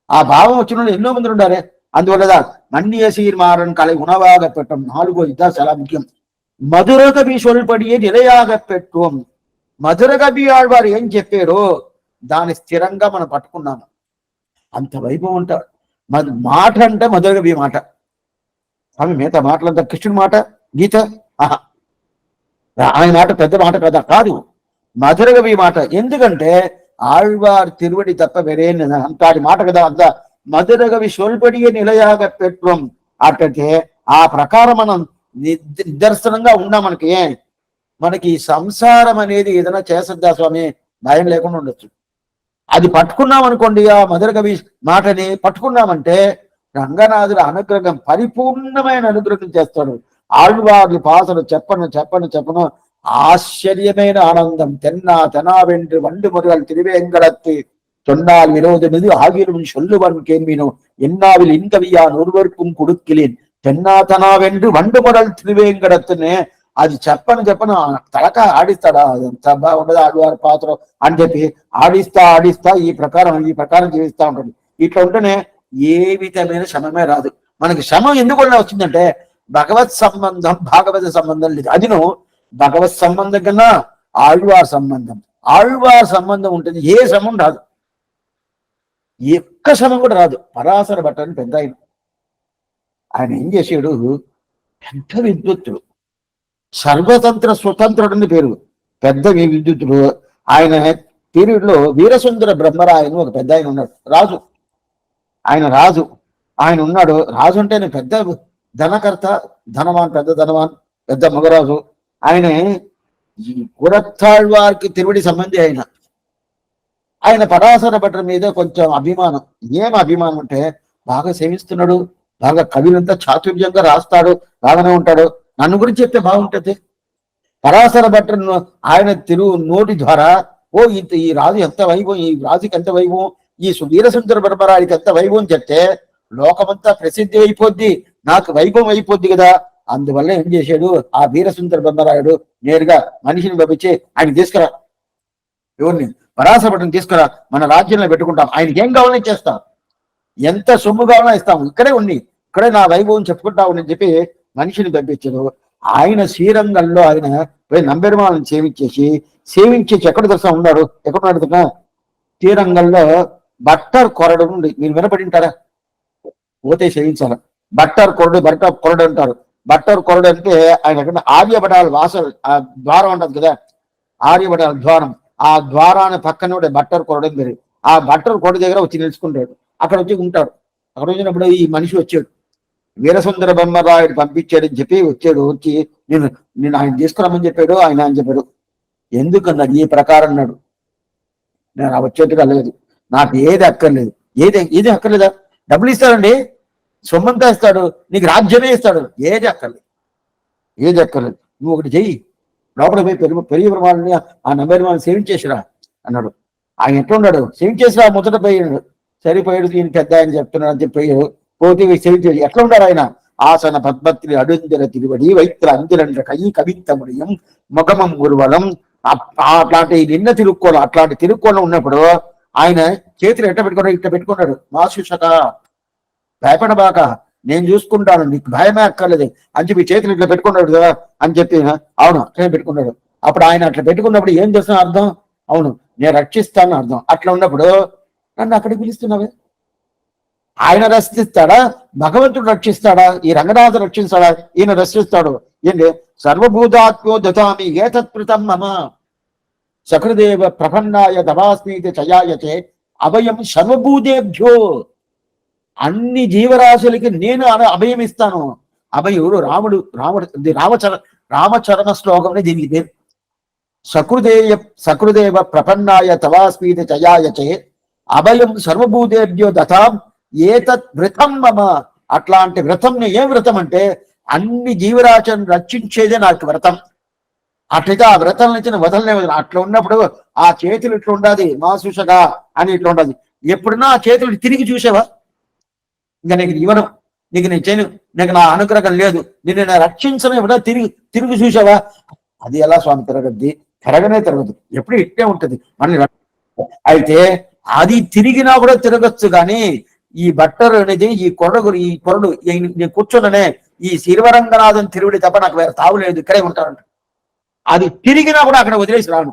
ఆ భావం వచ్చిన ఎన్నో మంది ఉండారే. అందువల్ల మన్నియ శీర్మారన్ కலை ఉణవాగ పెట్టం. నాలుగో ఇదా చాలా ముఖ్యం. మధుర కవి సొల్పడియే నిలయాగ పెట్టుం. మధుర కవి ఆళ్వారు ఏం చెప్పారో దాన్ని స్థిరంగా మనం పట్టుకున్నాము. అంత వైభవం ఉంటారు. మాట అంటే మధుర కవి మాట. ఆమె మిగతా మాటలంతా కృష్ణుడి మాట, గీత ఆహా ఆయన మాట పెద్ద మాట కదా కాదు, మధుర కవి మాట. ఎందుకంటే ఆళ్వార్ తిరువడి తప్ప వేరే అంతటి మాట కదా. అంత మధుర కవి సొల్పడియే నిలయాగ పెట్టుం. అట్టే ఆ ప్రకారం మనం నిదర్శనంగా ఉన్నా మనకి సంసారం అనేది ఏదైనా చేసద్దా స్వామి భయం లేకుండా ఉండొచ్చు. అది పట్టుకున్నాం అనుకోండి, ఆ మధుర కవి మాటని పట్టుకున్నామంటే రంగనాథుల అనుగ్రహం పరిపూర్ణమైన అనుగ్రహం చేస్తాడు. ఆళ్వార్లు పాసలు చెప్పను ఆశ్చర్యమైన ఆనందం. తెన్నా వెంట్రు వండు మురుగల్ తిరువేంగడత్తి சொன்னால் விரோதமிது ஆகிலும் சொல்லுவன் கேள்வினோ என்னாவில் இன்கவியான் ஒருவருக்கும் கொடுக்கிலேன் தென்னாతనావెండు వండు మురల్ తిరువేంగడత్తునే. అది చెప్పను తలక ఆడిస్తాడా, అదంతా బాగుండదు ఆళ్వారి పాత్ర అని చెప్పి ఆడిస్తా ఈ ప్రకారం జీవిస్తా ఉంటుంది. ఇట్లా ఉంటేనే ఏ విధమైన శ్రమమే రాదు. మనకి శ్రమ ఎందుకు వచ్చిందంటే భగవత్ సంబంధం భాగవత సంబంధం లేదు. అదిను భగవత్ సంబంధం కన్నా ఆళ్వార్ సంబంధం ఉంటుంది. ఏ శ్రమం రాదు, ఎక్క శ్రమం కూడా రాదు. పరాశర భట్టని పెద్ద ఆయన ఏం చేసాడు, పెద్ద విద్యుత్తుడు, సర్వతంత్ర స్వతంత్రుడని పేరు, పెద్ద విద్యుత్తుడు. ఆయన పీరియడ్ లో వీరసుందర బ్రహ్మరాయను ఒక పెద్ద ఆయన ఉన్నాడు, రాజు. ఆయన ఉన్నాడు. రాజు అంటే పెద్ద ధనకర్త, పెద్ద ధనవాన్, పెద్ద మగరాజు. ఆయన కురత్తాళ్వారికి తిరువడి సంబంధి. ఆయన పరాశర భట్ల మీద కొంచెం అభిమానం. ఏం అభిమానం అంటే బాగా సేవిస్తున్నాడు, బాగా కవిలంతా చాతుర్యంగా రాస్తాడు, బాగానే ఉంటాడు, నన్ను గురించి చెప్తే బాగుంటుంది. పరాశర భట్టు ఆయన నోటి ద్వారా ఈ రాజు ఎంత వైభవం, ఈ రాజుకి ఎంత వైభవం, ఈ వీరసుందర బ్రహ్మరాయుడికి ఎంత వైభవం చెప్తే లోకమంతా ప్రసిద్ధి అయిపోద్ది, నాకు వైభవం అయిపోద్ది కదా. అందువల్ల ఏం చేశాడు, ఆ వీరసుందర బ్రహ్మరాయుడు నేరుగా మనిషిని పంపించి ఆయన తీసుకురా, ఎవరిని పరాశర భట్టుని తీసుకురా, మన రాజ్యంలో పెట్టుకుంటాం, ఆయనకి ఏం కావాలని చేస్తాం, ఎంత సొమ్ము కావాలన్నా ఇస్తాము, ఇక్కడే నా వైభవం చెప్పుకుంటావు అని చెప్పి మనిషిని పంపించారు. ఆయన శ్రీరంగంలో ఆయన పోయి నంబెరుమాలను సేవించేసి ఎక్కడ తెలుసా ఉన్నాడు, ఎక్కడున్నాడు శ్రీరంగంలో బట్టర్ కొరడు నుండి మీరు వినపడింటారా, పోతే సేవించాలి. బట్టర్ కొరడు అంటారు. బట్టర్ కొరడు అంటే ఆయన ఎక్కడ ఆర్యభటాల ఆ ద్వారం ఉంటుంది కదా, ఆర్యభటాల ద్వారం, ఆ ద్వారాన్ని పక్కన బట్టర్ కొరడు అని పేరు. ఆ బట్టర్ కొరడు దగ్గర వచ్చి నిలుచుకుంటాడు, అక్కడ వచ్చి ఉంటాడు. అక్కడ వచ్చినప్పుడు ఈ మనిషి వచ్చాడు, వీరసుందర బ్రహ్మరాయుడు పంపించాడని చెప్పి వచ్చి నేను ఆయన తీసుకురామని చెప్పాడు. ఆయన అని చెప్పాడు. ఎందుకన్నాడు, ఈ ప్రకారం అన్నాడు, నేను వచ్చేట్టుగా లేదు, నాకు ఏది అక్కర్లేదు. ఏది అక్కర్లేదా, డబ్బులు ఇస్తాడండి, సొమ్మంతా ఇస్తాడు, నీకు రాజ్యమే ఇస్తాడు, ఏది అక్కర్లేదు, నువ్వు ఒకటి చెయ్యి, లోపల పోయి పెరిగి బ్రహ్మాలని ఆ నమ్మేరుమాలని సేవించేసిరా అన్నాడు. ఆయన ఎట్లా ఉన్నాడు, సేవించేసిరా, ముచ్చట పోయాడు, సరిపోయాడు, ఈయన పెద్ద ఆయన చెప్తున్నాడు అని చెప్పి పోతే సేవించేది. ఎట్లా ఉన్నాడు ఆయన, ఆసన పద్మత్రి అడుంజర తిరువడి వైత్ర అంజరండ్ర కై కవిత్తముడియం ముఖమం ఉర్వలం. అట్లాంటి నిన్న తిరుక్కోవడం, అట్లాంటి తిరుక్కోవడం ఉన్నప్పుడు ఆయన చేతులు ఇట్ట పెట్టుకున్నాడు, మాసుషక భయపడబాక, నేను చూసుకుంటాను, నీకు భయమే అక్కర్లేదు అని చెప్పి చేతులు ఇట్లా పెట్టుకున్నాడు కదా అని చెప్పి. అవును అట్లనే పెట్టుకున్నాడు. అప్పుడు ఆయన అట్లా పెట్టుకున్నప్పుడు ఏం చేస్తున్నా అర్థం, అవును నేను రక్షిస్తాను అర్థం. అట్లా ఉన్నప్పుడు నన్ను అక్కడికి పిలుస్తున్నావే? ఆయన రక్షిస్తాడా? భగవంతుడు రక్షిస్తాడా? ఈ రంగనాథ రక్షిస్తాడా? ఈయన రక్షిస్తాడు. ఏంటి? సర్వభూతాత్మో దదామి ఏతత్కృతం మమ సకృదేవ ప్రపన్నాయ దవాస్మీతి చయాయచే అభయం సర్వభూతేభ్యో. అన్ని జీవరాశులకి నేను అభయం ఇస్తాను. అభయుడు రాముడు. రామచరణ శ్లోకం దీనికి పేరు. సకృదేవ ప్రపన్నాయ తవాస్మీతి చయాయచే అభయం సర్వభూతేభ్యో దతాం ఏతత్ వ్రతం మమ. అట్లాంటి వ్రతం. ఏం వ్రతం అంటే అన్ని జీవరాశులను రక్షించేదే నాకు వ్రతం. అట్లయితే ఆ వ్రతం నుంచి వదలనే వదల. అట్లా ఉన్నప్పుడు ఆ చేతులు ఇట్లా ఉండాలి, మాసుషగా అని ఇట్లా ఉండాలి. ఎప్పుడున్నా ఆ చేతులు తిరిగి చూసావా? ఇంకా నీకు ఇవ్వడం, నీకు నేను చేయను, నీకు నా అనుగ్రహం లేదు, నేను రక్షించను, ఎప్పుడో తిరిగి చూసావా? అది ఎలా స్వామి తిరగద్ది? తిరగనే తిరగదు, ఎప్పుడు ఇట్టే ఉంటుంది మనల్ని. అయితే అది తిరిగినా కూడా తిరగచ్చు. కానీ ఈ బట్టరు అనేది ఈ కొరడు నేను కూర్చోననే ఈ శిరవరంగనాథం తిరుగుడి తప్ప నాకు వేరే తావులేదు, ఇక్కడే ఉంటానంట. అది తిరిగినా కూడా అక్కడ వదిలేసి రాను.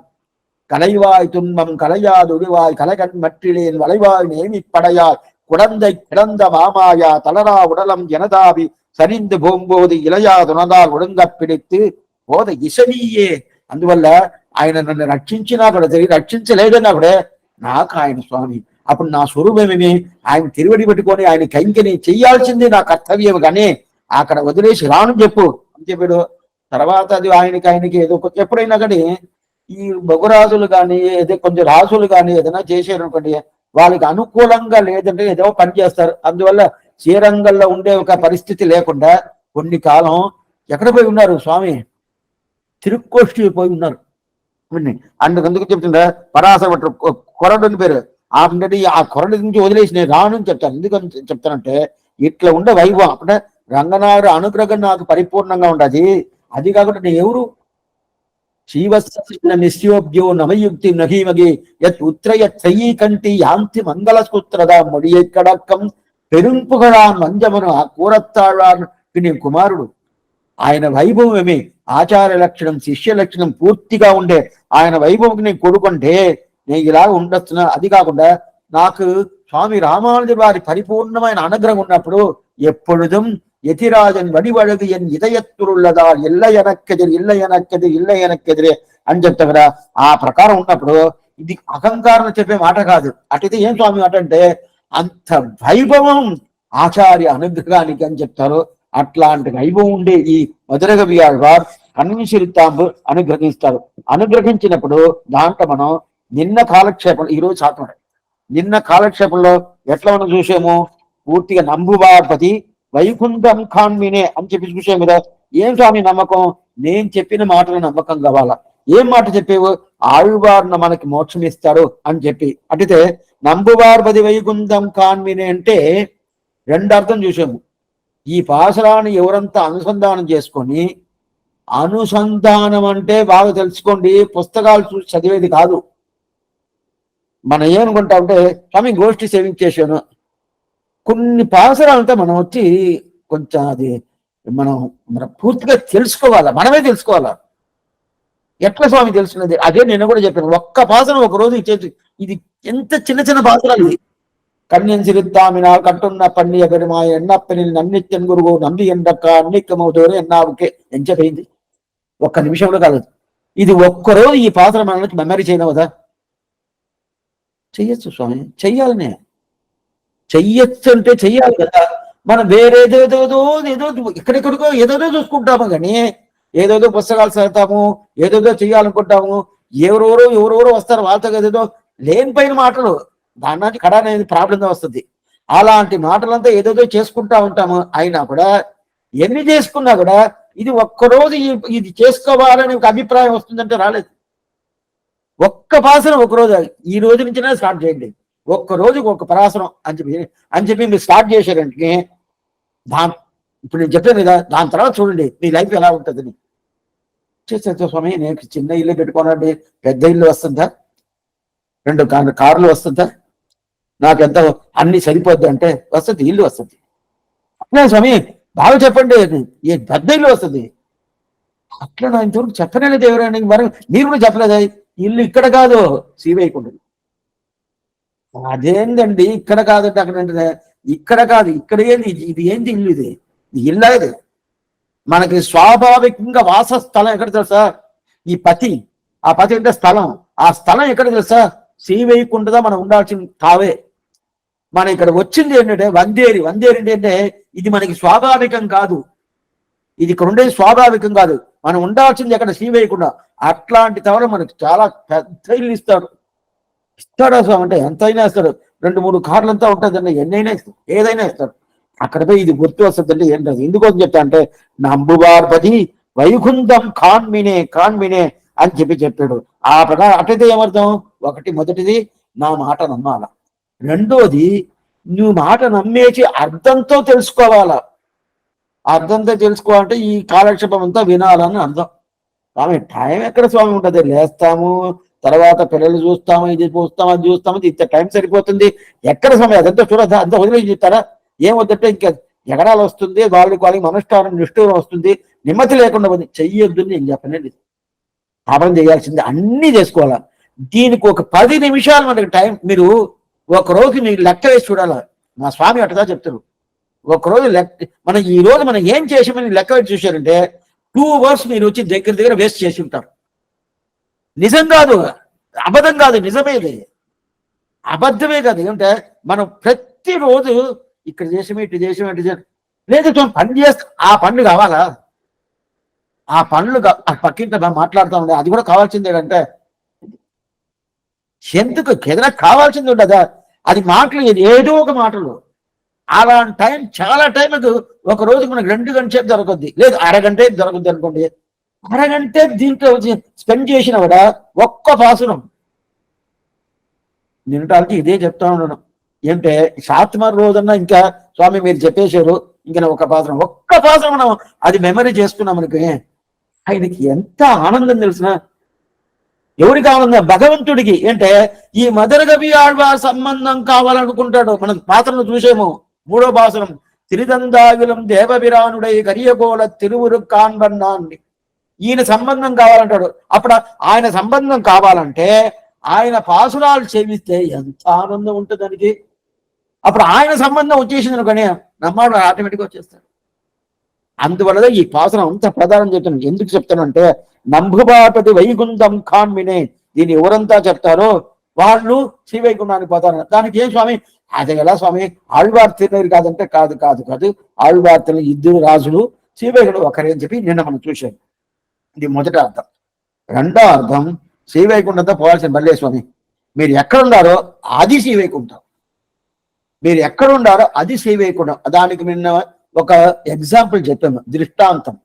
కలైవాయ్ తున్మం కలయాదుడివాయ్ కలగన్ మట్టిలేని వలైవాయ్ నేమి పడయా குடந்தை கிடந்த மாமாயா தளரா உடலம் எனதாவி சரிந்து போகும்போது ఇలయాదునదాలు ఉడంగా పిడిத்து పోద ఇసనీయే. అందువల్ల ఆయన నన్ను రక్షించినా కూడా రక్షించలేదన్నా కూడా నాకు ఆయన స్వామి. అప్పుడు నా స్వరూపమేమి? ఆయన తిరువడి పెట్టుకొని ఆయన కైంకని చెయ్యాల్సింది నా కర్తవ్యం. కానీ అక్కడ వదిలేసి రాను చెప్పు అని చెప్పాడు. తర్వాత అది ఆయనకి ఏదో ఎప్పుడైనా కానీ ఈ బొగురాజులు కానీ ఏదో కొంచెం రాజులు కానీ ఏదైనా చేశారు అనుకోండి, వాళ్ళకి అనుకూలంగా లేదంటే ఏదో పని చేస్తారు. అందువల్ల శ్రీరంగంలో ఉండే ఒక పరిస్థితి లేకుండా కొన్ని కాలం ఎక్కడ పోయి ఉన్నారు స్వామి? తిరుక్కోష్టి పోయి ఉన్నారు. అందుకు చెప్తుందా పరాశర కొరడుని పేరు. ఆ కొరడు నుంచి వదిలేసి నేను రాను అని చెప్తాను. ఎందుకని చెప్తానంటే ఇట్లా ఉండే వైభవం. అంటే రంగనాథ అనుగ్రహం నాకు పరిపూర్ణంగా ఉండదు. అది కాకుండా నేను ఎవరు? శివస్య నిశ్యోభ్యో నమయుక్తి నహీమగి యత్ ఉత్రయ త్రయీ కంటి యాంతి మంగళసూత్రదా మొడియెక్కడక్కం పెరుంపుగడాన్ మంజమను ఆ కూరత్తాళాన్ కుమారుడు. ఆయన వైభవమే ఆచార లక్షణం, శిష్య లక్షణం పూర్తిగా ఉండే ఆయన వైభవంకి నేను కొడుకుంటే నేను ఇలా ఉండొస్తున్నా. అది కాకుండా నాకు స్వామి రామానుజ వారి పరిపూర్ణమైన అనుగ్రహం ఉన్నప్పుడు ఎప్పుడుదం యతిరాజన్ వడివడగు ఎన్ ఇదయత్తురుள்ளదా ఇళ్ళ ఎనక్కెదిరే అని చెప్తా కదా. ఆ ప్రకారం ఉన్నప్పుడు ఇది అహంకారం చెప్పే మాట కాదు. అటైతే ఏం స్వామి మాట అంటే అంత వైభవం ఆచార్య అనుగ్రహానికి అని చెప్తారు. అట్లాంటి వైభవం ఉండే ఈ మధురగవి ఆళ్వార్ కన్విసిరితాంబు అనుగ్రహిస్తారు. అనుగ్రహించినప్పుడు దాంట్లో మనం నిన్న కాలక్షేపం ఈరోజు శాతం నిన్న కాలక్షేపంలో ఎట్లా మనం చూసాము? పూర్తిగా నంబువార్పతి వైకుంఠం ఖాన్మినే అని చెప్పి చూసాము కదా. ఏం స్వామి నమ్మకం? నేను చెప్పిన మాటలు నమ్మకం కావాలా? ఏం మాట చెప్పేవు? ఆళ్వార్న మనకి మోక్షం ఇస్తాడు అని చెప్పి. అంటే నంబువార్పతి వైకుంఠం ఖాన్మినే అంటే రెండు అర్థం చూసాము. ఈ పాశరాన్ని ఎవరంతా అనుసంధానం చేసుకొని, అనుసంధానం అంటే బాగా తెలుసుకోండి, పుస్తకాలు చూసి చదివేది కాదు. మనం ఏమనుకుంటా అంటే స్వామి గోష్ఠి సేవించేసాను, కొన్ని పాసరాలంతా మనం వచ్చి కొంచెం అది మనం పూర్తిగా తెలుసుకోవాలా, మనమే తెలుసుకోవాలా. ఎట్లా స్వామి తెలుసుకున్నది? అదే నేను కూడా చెప్పాను. ఒక్క పాసరం ఒక రోజు ఇచ్చేది. ఇది ఎంత చిన్న చిన్న పాసరాలు. ఇది கண்ணியன் சிறுத்தாமினால் கட்டுண்ண பண்ணிய பெருமாய் ఎన్నప్పనిల్ నన్నిత్యన్ గురువు నంబి ఎండక్క అన్నిక్కమవుతారు ఎన్నావుకే ఎంచపోయింది. ఒక్క నిమిషంలో కాదు. ఇది ఒక్కరోజు ఈ పాత్ర మనకి మెమరీ చేయనవదా? చెయ్యొచ్చు స్వామి, చెయ్యాలనే. చెయ్యొచ్చు అంటే చెయ్యాలి కదా. మనం వేరేదేదో ఏదో ఎక్కడెక్కడికో ఏదోదో చూసుకుంటాము. కానీ ఏదోదో పుస్తకాలు చదువుతాము, ఏదోదో చెయ్యాలనుకుంటాము. ఎవరెవరో వస్తారు, వాళ్ళతో ఏదేదో లేనిపోయిన మాటలు. దాని కడ అనేది ప్రాబ్లంగా వస్తుంది. అలాంటి మాటలంతా ఏదేదో చేసుకుంటా ఉంటాము. అయినా కూడా ఎన్ని చేసుకున్నా కూడా ఇది ఒక్కరోజు ఇది చేసుకోవాలని ఒక అభిప్రాయం వస్తుందంటే రాలేదు. ఒక్క పాసనం ఒకరోజు, ఈ రోజు నుంచినే స్టార్ట్ చేయండి. ఒక్క రోజుకు ఒక పరాసనం అని చెప్పి మీరు స్టార్ట్ చేశారంటే ఇప్పుడు నేను చెప్పాను కదా, దాని తర్వాత చూడండి మీ లైఫ్ ఎలా ఉంటుందని. చేస్తే స్వామి నేను చిన్న ఇల్లు పెట్టుకోనండి, పెద్ద ఇల్లు వస్తుందా, 2 కార్లు వస్తుందా, నాకు ఎంత అన్ని సరిపోద్ది అంటే వస్తుంది, ఇల్లు వస్తుంది. అట్లా స్వామి బాగా చెప్పండి, ఏ పెద్ద ఇల్లు వస్తుంది. అట్లా నా ఇంతవరకు చెప్పలేదు ఎవరైనా. మరి మీరు కూడా చెప్పలేదా? ఇల్లు ఇక్కడ కాదు, శ్రీవైకుంఠం. అదేందండి ఇక్కడ కాదంటే అక్కడ అంటే ఇక్కడ కాదు, ఇక్కడ ఏంది ఇది ఏంది ఇల్లు, ఇది ఇల్లా ఇది? మనకి స్వాభావికంగా వాసస్థలం ఎక్కడ తెలుసా? ఈ పతి, ఆ పతి అంటే స్థలం, ఆ స్థలం ఎక్కడ తెలుసా? శ్రీవైకుంఠదా మనం ఉండాల్సిన తావే. మన ఇక్కడ వచ్చింది ఏంటంటే వందేరి. వందేరి ఏంటంటే ఇది మనకి స్వాభావికం కాదు, ఇది ఇక్కడ ఉండేది స్వాభావికం కాదు. మనం ఉండాల్సింది ఎక్కడ? శ్రీవైకుంఠ. అట్లాంటి తవర మనకి చాలా పెద్ద ఇల్లు ఇస్తాడు. ఇస్తాడు అసలు అంటే ఎంతైనా ఇస్తాడు. 2-3 కార్లంతా ఉంటుందండి, ఎన్నైనా ఇస్తాడు, ఏదైనా ఇస్తాడు. అక్కడ పోయి ఇది గుర్తు వస్తుందండి ఏంటది ఎందుకోసం చెప్తా అంటే, నంబువార్పతి వైకుంఠం కాన్మినే కాన్మినే అని చెప్పాడు. ఆ ప్రకారం అటైతే ఏమర్థం? ఒకటి, మొదటిది నా మాట నమ్మాల. రెండోది నువ్వు మాట నమ్మేసి అర్థంతో తెలుసుకోవాలా. అర్థంతో తెలుసుకోవాలంటే ఈ కాలక్షేపం అంతా వినాలని అర్థం. స్వామి టైం ఎక్కడ స్వామి ఉంటుంది? లేస్తాము, తర్వాత పిల్లలు చూస్తాము, ఇది చూస్తాము, అది చూస్తాము, ఇంత టైం సరిపోతుంది. ఎక్కడ స్వామి అదంతా చూడదా? అంతా వదిలేసి చెప్తారా? ఏం వద్దంటే ఇంకా ఎగడాలు వస్తుంది, వాళ్ళకి మనస్కారం నిష్ఠూరం వస్తుంది, నిమ్మతి లేకుండా ఉంది. చెయ్యొద్దు నేను చెప్పనండి. పాపం చేయాల్సింది అన్నీ చేసుకోవాలా. దీనికి ఒక 10 నిమిషాలు మనకి టైం. మీరు ఒకరోజు మీరు లెక్క వేసి చూడాలా. మా స్వామి అట్టదా చెప్తారు. ఒకరోజు మనం ఈ రోజు మనం ఏం చేసామని లెక్క వేసి చూశారంటే 2 అవర్స్ మీరు వచ్చి దగ్గర వేస్ట్ చేసి ఉంటారు. నిజం కాదు, అబద్ధం కాదు, నిజమేది. అబద్ధమే కాదు. ఏమంటే మనం ప్రతిరోజు ఇక్కడ చేసామే, ఇటు చేసామే, ఇటు చేసాం లేదు పని చేస్తా. ఆ పనులు కావాలా? ఆ పనులు పక్కింట మాట్లాడుతూ ఉండే అది కూడా కావాల్సింది ఏంటంటే ఎందుకు ఏదైనా కావాల్సింది ఉండదా? అది మాటలు ఏదో ఒక మాటలు. అలాంటి టైం చాలా టైం ఒక రోజు మనకు 2 గంటల సేపు దొరకద్ది, లేదు అరగంట దొరకద్ది అనుకోండి. అరగంట దీంట్లో స్పెండ్ చేసిన కూడా ఒక్క పాసురం నిన్నటానికి ఇదే చెప్తా ఉన్నాను. ఏంటంటే శాతమారు రోజన్నా ఇంకా స్వామి మీరు చెప్పేశారు, ఇంకా ఒక్క పాసురం మనం అది మెమరీ చేసుకున్నాం అనుకో, ఆయనకి ఎంత ఆనందం తెలిసిన. ఎవరికి ఆనందం? భగవంతుడికి. అంటే ఈ మదరగవి ఆళ్వార్ సంబంధం కావాలనుకుంటాడు. మనం పాత్రను చూసేమో 3వ పాసురం, తిరిదందాగులం దేవబిరానుడై కరియగోళ తిరువురు కాన్బన్నాన్ని. ఈయన సంబంధం కావాలంటాడు. అప్పుడు ఆయన సంబంధం కావాలంటే ఆయన పాసురాలు సేవిస్తే ఎంత ఆనందం ఉంటుంది దానికి. అప్పుడు ఆయన సంబంధం వచ్చేసింది అనుకోని నమ్మాడు ఆటోమేటిక్గా వచ్చేస్తాడు. అందువల్ల ఈ పాసురం అంత ప్రధానం చెప్తాను. ఎందుకు చెప్తానంటే నంబువార్పతి వైకుంఠం కాన్మినే. దీన్ని ఎవరంతా చెప్తారో వాళ్ళు శ్రీవైకుంఠానికి పోతారు. దానికి ఏం స్వామి? అదే ఎలా స్వామి? ఆళ్వార్ తిరునీరు కాదంటే కాదు కాదు కాదు ఆళ్వార్ తిరునీరు 2 రాజులు, శ్రీవైకుంఠం ఒకరే అని చెప్పి నిన్న మనం చూసాం. ఇది మొదటి అర్థం. రెండో అర్థం, శ్రీవైకుంఠంతో పోవాల్సిన బల్లే స్వామి. మీరు ఎక్కడున్నారో అది శ్రీవైకుంఠం. మీరు ఎక్కడున్నారో అది శ్రీవైకుంఠం. దానికి నిన్న ఒక ఎగ్జాంపుల్ చెప్పాము, దృష్టాంతం.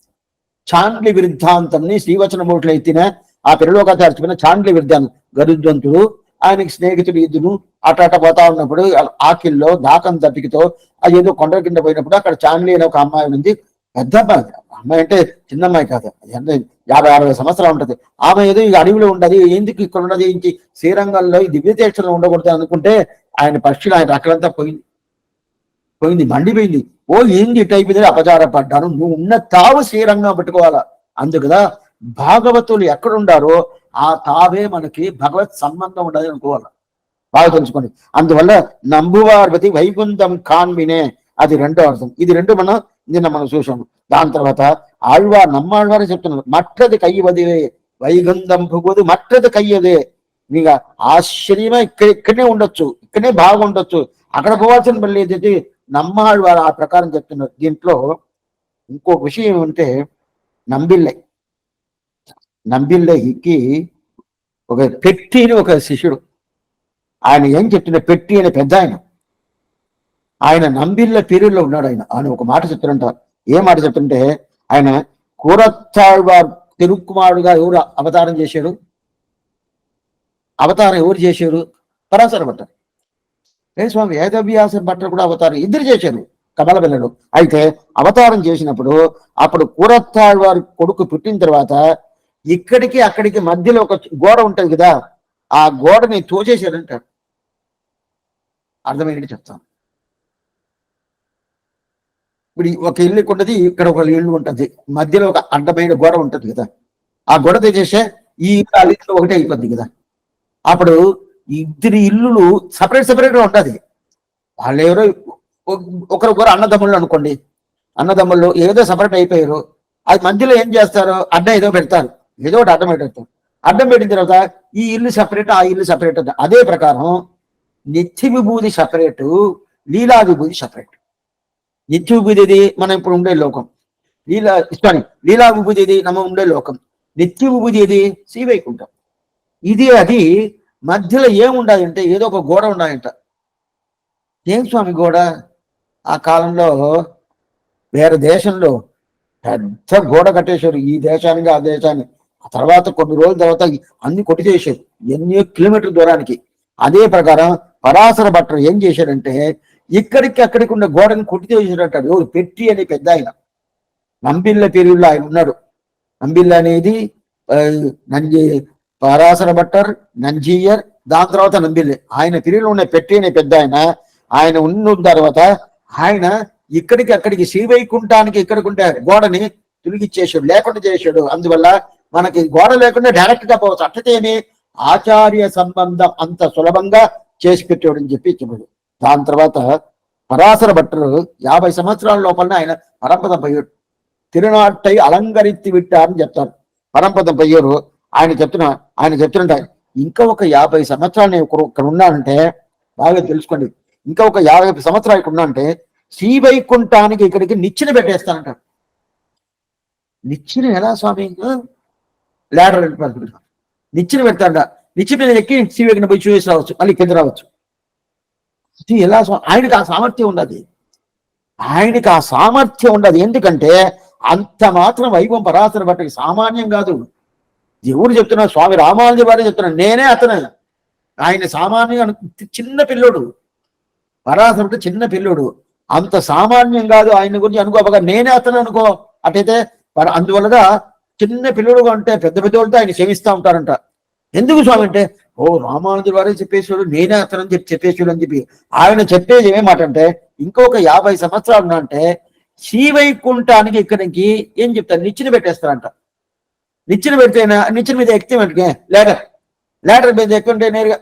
చాండ్లి విరుద్ధాంతంని శ్రీవచనమూర్తిలో ఎత్తిన ఆ పిల్లలోకాచార్య చెప్పిన చాండ్లి విరుద్ధాంతం. గరుద్వంతుడు ఆయనకి స్నేహితుడు ఇద్దరు అట పోతా ఉన్నప్పుడు ఆకిల్లో దాకం తప్పికతో అది ఏదో కొండల కింద పోయినప్పుడు అక్కడ చాండ్లి అనే ఒక అమ్మాయి ఉంది. పెద్ద అమ్మాయి అంటే చిన్న అమ్మాయి కాదు, 50-60 సంవత్సరాలు ఉంటది. ఆమె ఏదో ఈ అడవిలో ఉండదు, ఎందుకు ఇక్కడ ఉన్నది, ఇంటి శ్రీరంగంలో ఈ దివ్యతీక్షలో ఉండకూడదు అనుకుంటే ఆయన పక్షులు ఆయన అక్కడంతా పోయింది, మండిపోయింది. ఓ ఏంది ఇట్ అయిపోయింది, అపచారపడ్డాను. నువ్వు ఉన్న తావు శ్రీరంగం పెట్టుకోవాలా. అందుకదా భాగవతులు ఎక్కడుండారో ఆ తావే మనకి భగవత్ సంబంధం ఉండదు అనుకోవాలి. బాగా తెలుసుకోండి. అందువల్ల నంబువార్పతి వైకుంఠం కాన్మినే అది రెండో అర్థం. ఇది 2 నిన్న మనం చూసాము. దాని తర్వాత నమ్మాళ్వారే చెప్తున్నారు, మట్టది కయ్యవదివే వైగుంధం పుగుదు మట్టది కయ్యదే. ఇక ఆశ్చర్యమే ఇక్కడనే ఉండొచ్చు, ఇక్కడనే బాగుండొచ్చు, అక్కడ పోవాల్సిన పని లేదంటే నమ్మాళ్వారు ఆ ప్రకారం చెప్తున్నారు. దీంట్లో ఇంకొక విషయం ఏమంటే నంబిల్లకి ఒక పెట్టి అని ఒక శిష్యుడు, ఆయన ఏం చెప్తున్న పెట్టి అనే పెద్ద ఆయన నంబిల్ల పీరియడ్లో ఉన్నాడు. ఆయన ఒక మాట చెప్తుంటారు. ఏ మాట చెప్తుంటే ఆయన కూరత్తాళ్వార్ తిరుక్కుమారుడుగా ఎవరు అవతారం చేశారు? అవతారం ఎవరు చేశారు? పరాశర భట్టర్. స్వామి వేదవ్యాస భట్టర్ కూడా అవతారం ఇద్దరు చేశారు కమల పిల్లలు. అయితే అవతారం చేసినప్పుడు అప్పుడు కూరత్తాళ్వారి కొడుకు పుట్టిన తర్వాత ఇక్కడికి అక్కడికి మధ్యలో ఒక గోడ ఉంటది కదా, ఆ గోడని తోచేశారంటాడు. అర్థమైనట్టు చెప్తాను. ఇప్పుడు ఒక ఇల్లు ఉంటది, ఇక్కడ ఒక ఇల్లు ఉంటది, మధ్యలో ఒక అడ్డమైన గోడ ఉంటది కదా, ఆ గోడ తెచ్చేసే ఈ ఇల్లు ఒకటే అయిపోద్ది కదా. అప్పుడు ఇద్దరి ఇల్లులు సపరేట్ గా ఉంటది. వాళ్ళు ఎవరో ఒకరొకరు అన్నదమ్ముళ్ళు అనుకోండి, అన్నదమ్ముళ్ళు ఏదో సపరేట్ అయిపోయారు. అది మధ్యలో ఏం చేస్తారు, అడ్డం ఏదో పెడతారు, ఏదో ఒకటి అడ్డం పెట్టేస్తారు. అడ్డం పెట్టిన తర్వాత ఈ ఇల్లు సపరేట్, ఆ ఇల్లు సపరేట్. అదే ప్రకారం నిత్య విభూతి సపరేటు, లీలా విభూతి సపరేట్. నిత్య విభూతి ఇది మనం ఇప్పుడు ఉండే లోకం, లీలా విభూతి ఇది మనం ఉండే లోకం. నిత్య విభూతి ఇది శ్రీవైకుంఠం. ఇది అది మధ్యలో ఏముండాలంటే ఏదో ఒక గోడ ఉండాలంట. ఏం స్వామి గోడ? ఆ కాలంలో వేరే దేశంలో పెద్ద గోడ కట్టేశారు, ఈ దేశానికి ఆ దేశాన్ని. ఆ తర్వాత కొన్ని రోజుల తర్వాత అన్ని కొట్టిచేశారు, ఎన్నో కిలోమీటర్ల దూరానికి. అదే ప్రకారం పరాశర భట్టర్ ఏం చేశారంటే ఇక్కడికి అక్కడికి ఉన్న గోడని కొట్టిచేసారంటాడు. ఎవరు? పెట్టి అనే పెద్ద ఆయన, నంబిళ్ళ పీరియడ్లో ఆయన ఉన్నాడు. నంబిళ్ళ అనేది పరాశర భట్టర్, నంజీయర్, దాని తర్వాత నంబిల్లే. ఆయన పీరియడ్లో ఉన్న పెట్టి అనే పెద్ద ఆయన ఉన్న తర్వాత ఆయన ఇక్కడికి అక్కడికి శ్రీవైకుంఠానికి ఇక్కడికి ఉంటే గోడని తొలగిచ్చేసాడు, లేకుండా చేశాడు. అందువల్ల మనకి గోడ లేకుండా డైరెక్ట్ గా పోవచ్చు. అట్లతేనే ఆచార్య సంబంధం అంత సులభంగా చేసి పెట్టాడు అని చెప్పి చెప్పాడు. దాని తర్వాత పరాశర భట్టరు 50 సంవత్సరాల లోపలనే ఆయన పరంపదం పోయాడు. తిరునాట్టై అలంకరిత్తి విట్టారని చెప్తారు. పరంపదం పోయారు. ఆయన చెప్తున్నట్ట ఇంకా ఒక 50 సంవత్సరాలు నేను ఇక్కడ ఉన్నానంటే, బాగా తెలుసుకోండి, ఇంకా ఒక 50 సంవత్సరాలు ఇక్కడ ఉన్నానంటే శ్రీవైకుంఠానికి ఇక్కడికి నిచ్చెన పెట్టేస్తానంటాడు. నిచ్చెన ఎలా స్వామి? లేడర్ నిచ్చెన పెడతాడ. నిచ్చెన మీద ఎక్కి శ్రీవైకుంఠం పోయి చూసి రావచ్చు, మళ్ళీ కింద రావచ్చు. ఎలా స్వామి? ఆయనకి ఆ సామర్థ్యం ఉండదు, ఆయనకి ఆ సామర్థ్యం ఉండదు. ఎందుకంటే అంత మాత్రం వైభవం పరాశర భట్టకి సామాన్యం కాదు. ఎవరు చెప్తున్నారు? స్వామి రామానుజ వారే చెప్తున్నారు. నేనే అతను. ఆయన సామాన్యంగా చిన్న పిల్లోడు, పరాశర భట్టు చిన్న పిల్లోడు, అంత సామాన్యం కాదు. ఆయన గురించి అనుకోగా నేనే అతను అనుకో. అటైతే అందువల్లగా చిన్న పిల్లోడుగా ఉంటే పెద్ద పెద్దవాళ్ళతో ఆయన సేవిస్తూ ఉంటారంట. ఎందుకు స్వామి అంటే, ఓ రామానుజుల వారే చెప్పేశాడు, నేనే అతను అని చెప్పేశాడు అని చెప్పి ఆయన చెప్పేది ఏమాట అంటే, ఇంకొక 50 సంవత్సరాలు అంటే శ్రీవైకుంఠానికి ఇక్కడికి ఏం చెప్తారు, నిచ్చెన పెట్టేస్తారంట. నిచ్చెన పెడితేనా నిచ్చెన మీద ఎక్కితే వెంటనే లేటర్ మీద ఎక్కుంటే నేరుగా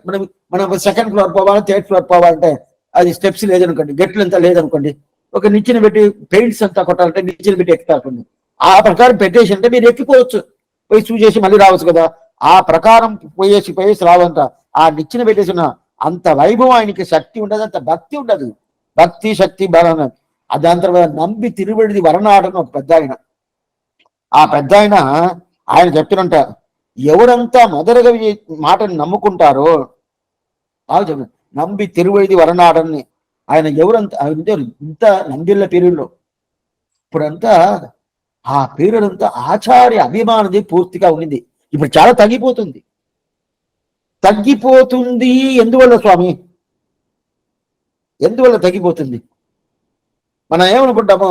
మనం సెకండ్ ఫ్లోర్ పోవాలి, థర్డ్ ఫ్లోర్ పోవాలంటే అది స్టెప్స్ లేదనుకోండి, గట్లు అంతా లేదనుకోండి, ఒక నిచ్చెన పెట్టి పెయింట్స్ అంతా కొట్టాలంటే నిచ్చెన పెట్టి ఎక్కుతారు. ఆ ప్రకారం పెట్టేసి అంటే మీరు ఎక్కిపోవచ్చు, పోయి చూసేసి మళ్ళీ రావచ్చు కదా. ఆ ప్రకారం పోయేసి రావంట. ఆ నిచ్చెన పెట్టేసిన అంత వైభవం ఆయనకి శక్తి ఉండదు, అంత భక్తి ఉండదు. భక్తి శక్తి బలం. దాని తర్వాత నంబి తిరువడిది వరనాడని ఒక పెద్ద ఆయన. ఆ పెద్ద ఆయన చెప్తున్నంట, ఎవరంతా మొదలుగా మాటని నమ్ముకుంటారో బాగా చెప్పారు. నంబి తిరువడిది వరనాడని ఆయన ఎవరంతా ఇంత నంబిళ్ళ పీరియడ్లో ఇప్పుడంతా ఆ పీరియడ్ అంతా ఆచార్య అభిమానది పూర్తిగా ఉండింది. ఇప్పుడు చాలా తగ్గిపోతుంది. ఎందువల్ల స్వామి? ఎందువల్ల తగ్గిపోతుంది? మనం ఏమనుకుంటాము,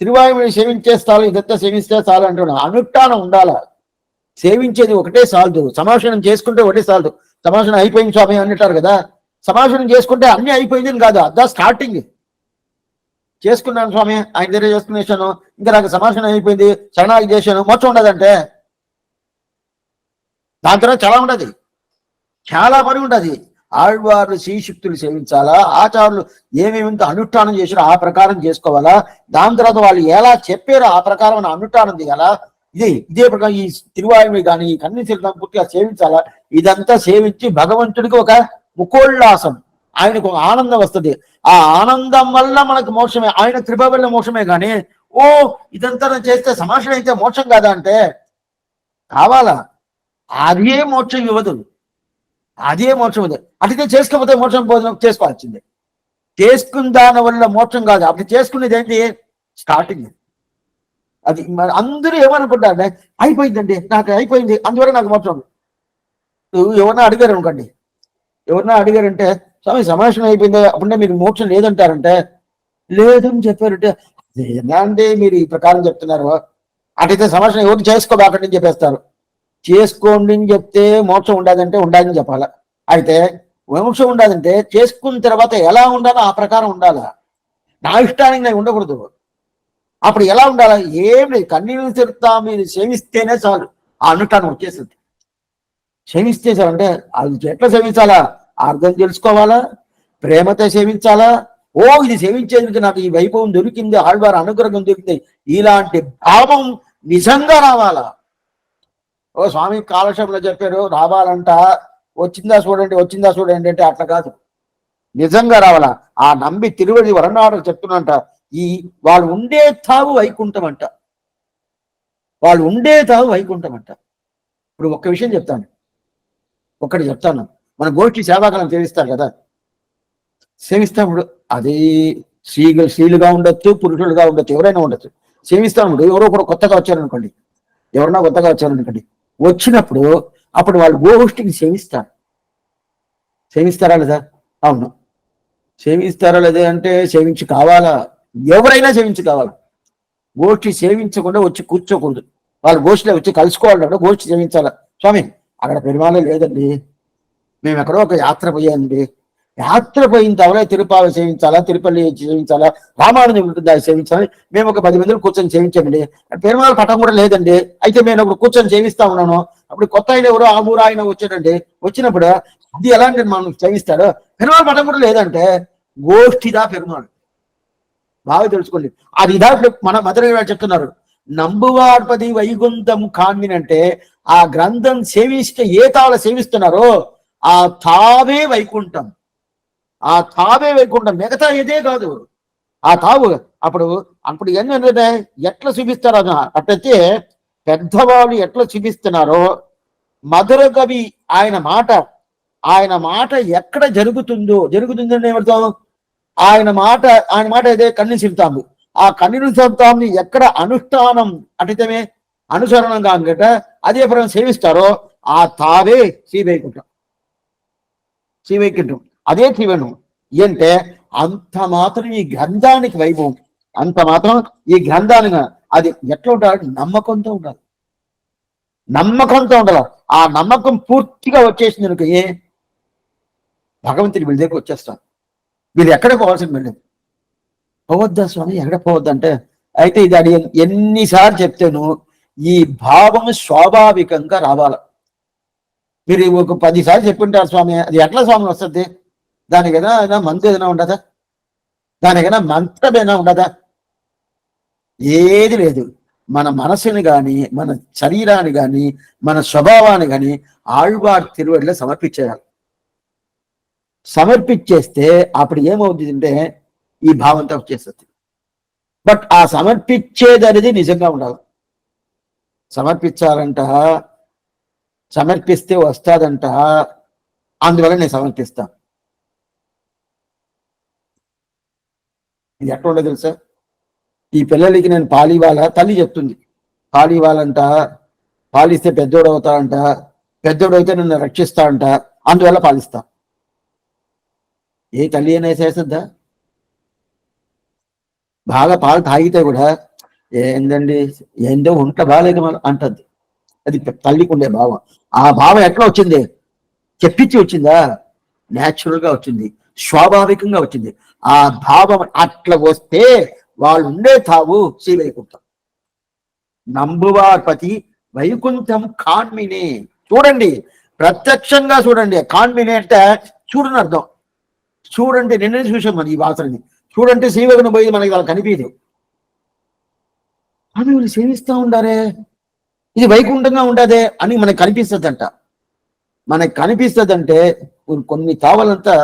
తిరువాయుమని సేవించే చాలు, ఇదంతా సేవిస్తే చాలు అంటున్నాం. అనుష్ఠానం ఉండాలా. సేవించేది ఒకటే చాలదు, సమాషణం చేసుకుంటే ఒకటే చాలదు. సమాషణం అయిపోయింది స్వామి అంటారు కదా, సమాషణం చేసుకుంటే అన్ని అయిపోయింది కాదు, అదా స్టార్టింగ్. చేసుకున్నాను స్వామి, ఆయన దగ్గర చేసుకునేసాను, ఇంకా నాకు సమాషణం అయిపోయింది, శరణాగతి చేశాను, మోక్షం ఉండదంటే దాని తర్వాత చాలా ఉండదు, చాలా పని ఉండదు. ఆళ్వార్లు శ్రీశక్తులు సేవించాలా, ఆచార్యులు ఏమేమి అనుష్ఠానం చేశారో ఆ ప్రకారం చేసుకోవాలా. దాని తర్వాత వాళ్ళు ఎలా చెప్పారో ఆ ప్రకారం అనుష్ఠానం చేయాలా. ఇదే ప్రకారం ఈ తిరువాయుమి కానీ ఈ కన్నిశీలం పూర్తిగా సేవించాలా. ఇదంతా సేవించి భగవంతుడికి ఒక ముకోల్లాసం, ఆయనకు ఒక ఆనందం వస్తుంది. ఆ ఆనందం వల్ల మనకు మోక్షమే, ఆయన కృప వల్ల మోక్షమే. కానీ ఓ ఇదంతా చేస్తే సమాషణ అయితే మోక్షం కాదా అంటే కావాలా, అదే మోక్షం ఇవ్వదు, అదే మోక్షం ఇవ్వదు. అట్లయితే చేసుకోకపోతే మోక్షం భోజనం చేసుకోవాల్సిందే. చేసుకున్న దాని వల్ల మోక్షం కాదు, అప్పుడు చేసుకునేది ఏంటి, స్టార్టింగ్. అది అందరూ ఏమనుకుంటారు, అయిపోయిందండి నాకు అయిపోయింది అందువల్ల నాకు మోక్షం. ఎవరన్నా అడిగారు అనుకోండి, ఎవరన్నా అడిగారంటే స్వామి సమావేశం అయిపోయింది అప్పుడే మీకు మోక్షం లేదంటారంటే లేదని చెప్పారంటే ఎలా అంటే మీరు ఈ ప్రకారం చెప్తున్నారు. అటైతే సమావేశం ఎవరు చేసుకోబాకండి అని చెప్పేస్తారు. చేసుకోండి అని చెప్తే మోక్షం ఉండదంటే ఉండాలని చెప్పాలా. అయితే మోక్షం ఉండదంటే చేసుకున్న తర్వాత ఎలా ఉండాలో ఆ ప్రకారం ఉండాలా. నా ఇష్టానికి నేను ఉండకూడదు. అప్పుడు ఎలా ఉండాలా, ఏం లేదు, కన్నీళ్ళు తిరుతా మీరు సేవిస్తేనే చాలు ఆ అనుష్ఠానం వచ్చేస్తుంది. సేవిస్తే చాలు. అంటే అది ఎట్లా సేవించాలా, అర్థం తెలుసుకోవాలా, ప్రేమతో సేవించాలా. ఓ ఇది సేవించేందుకు నాకు ఈ వైభవం దొరికింది, ఆళ్వారు అనుగ్రహం దొరికింది, ఇలాంటి భావం నిజంగా రావాలా. ఓ స్వామి కాలక్షేపంలో చెప్పారు రావాలంట, వచ్చిందా చూడండి అంటే అట్లా కాదు, నిజంగా రావాలా. ఆ నమ్మి తిరువడి వరనాడు చెప్తున్నంట, ఈ వాళ్ళు ఉండే తావు వైకుంఠం అంట, వాళ్ళు ఉండే తావు వైకుంఠం అంట. ఇప్పుడు ఒక్క విషయం చెప్తాను, మన గోష్ఠి సేవాకాలం సేవిస్తారు కదా, సేవిస్తాముడు అది స్త్రీలుగా ఉండొచ్చు, పురుషులుగా ఉండొచ్చు, ఎవరైనా ఉండొచ్చు. సేవిస్తాముడు ఎవరో కూడా కొత్తగా వచ్చారనుకోండి, వచ్చినప్పుడు అప్పుడు వాళ్ళు గోష్ఠికి సేవిస్తారా లేదా? అవును, సేవిస్తారా లేదా అంటే సేవించి కావాలా, ఎవరైనా సేవించి కావాలా. గోష్ఠి సేవించకుండా వచ్చి కూర్చోకూడదు, వాళ్ళు గోష్ఠిలో వచ్చి కలుసుకోవాలంటే గోష్ఠి సేవించాలా. స్వామి అక్కడ పెరుమాళే లేదండి, మేము ఎక్కడో ఒక యాత్ర పోయామండి, యాత్ర పోయిన తర్వాత తిరుపాలు సేవించాలా, తిరుపల్లి సేవించాలా, రామానుజం ఉంటుంది సేవించాలని మేము ఒక 10 మందిని కూర్చొని సేవించామండి. పెరుమాళ పటం కూడా లేదండి, అయితే నేను అప్పుడు కూర్చొని సేవిస్తా ఉన్నాను. అప్పుడు కొత్త ఆయన ఎవరో ఆమూరు ఆయన వచ్చాడండి, వచ్చినప్పుడు అది ఎలాంటి మనం సేవిస్తాడు, పెరుమాళ పటం కూడా లేదంటే గోష్ఠిదా పెరుమాళ్, బాగా తెలుసుకోండి. అది ఇదా మన మధుర చెప్తున్నారు, నంబువార్పది వైకుంఠం కాన్మినంటే ఆ గ్రంథం సేవిస్తే ఏ తాళ సేవిస్తున్నారో ఆ తావే వైకుంఠం, మిగతా ఏదే కాదు ఆ తావు. అప్పుడు ఏంటంటే ఎట్లా చూపిస్తారు అన్న అట్టయితే పెద్దవాళ్ళు ఎట్లా చూపిస్తున్నారో మధుర కవి ఆయన మాట ఎక్కడ జరుగుతుందని ఏమర్థం, ఆయన మాట ఏదే కన్ను చెబుతాము, ఆ కన్ను చెబుతాంని ఎక్కడ అనుష్ఠానం అటైతే అనుసరణంగా అనగట అదే పరం సేవిస్తారో ఆ తావే శ్రీవైకుంఠం, అదే శ్రీవేణు అంటే అంత మాత్రం ఈ గ్రంథానికి వైభవం, అంత మాత్రం ఈ గ్రంథానికి అది ఎట్లా ఉండాలి, నమ్మకంతో ఉండాలి. ఆ నమ్మకం పూర్తిగా వచ్చేసింది అనుకో భగవంతుని వీళ్ళ దగ్గర వచ్చేస్తాను. వీళ్ళు ఎక్కడ పోవాల్సిన వెళ్ళలేదు, పోవద్దా స్వామి ఎక్కడ పోవద్దంటే, అయితే ఇది అది ఎన్నిసార్లు చెప్తాను, ఈ భావం స్వాభావికంగా రావాలి. మీరు ఒక 10 సార్లు చెప్పుంటారు స్వామి, అది ఎట్లా స్వామి వస్తుంది, దానికైనా మందు ఏదైనా ఉండదా, దానికైనా మంత్రమైనా ఉండదా, ఏది లేదు. మన మనసుని కానీ మన శరీరాన్ని కానీ మన స్వభావాన్ని కానీ ఆళ్వార్ తిరువడిలో సమర్పించేస్తే అప్పుడు ఏమవుతుందంటే ఈ భావంతో వచ్చేస్తుంది. బట్ ఆ సమర్పించేది అనేది నిజంగా ఉండాలి. సమర్పిస్తే వస్తాదంట, అందువల్ల నేను సమర్పిస్తాను. ఇది ఎట్లా ఉండదు తెలుసా, ఈ పిల్లలకి నేను పాలివ్వాలా, తల్లి చెప్తుంది పాలివ్వాలంట, పాలిస్తే పెద్దోడు అవుతాడంట, పెద్దోడు అయితే నన్ను రక్షిస్తా అంట, అందువల్ల పాలిస్తా. ఏ తల్లి అయినా చేస్తుందా? బాగా పాలు తాగితే కూడా ఏందండి ఏందో ఉంట బాగాలేదు అంటది, అది తల్లికి ఉండే భావం. ఆ భావం ఎట్లా వచ్చింది, చెప్పించి వచ్చిందా, న్యాచురల్ గా వచ్చింది, స్వాభావికంగా వచ్చింది. ఆ భావం అట్లా వస్తే వాళ్ళు ఉండే తావు శ్రీవైకుంఠం. నంబువార్పతి వైకుంఠం కాన్మినే, చూడండి ప్రత్యక్షంగా చూడండి. కాన్మినే అంటే చూడని అర్థం, చూడండి నిన్నే చూసాం మన ఈ వాసనని, చూడంటే శ్రీవైకుంఠం పోయి మనకి వాళ్ళకి కనిపించదు, ఆమె వీళ్ళు సేవిస్తూ ఉండారే, ఇది వైకుంఠంగా ఉండదే అని మనకు కనిపిస్తుందంటే కొన్ని తావలంతా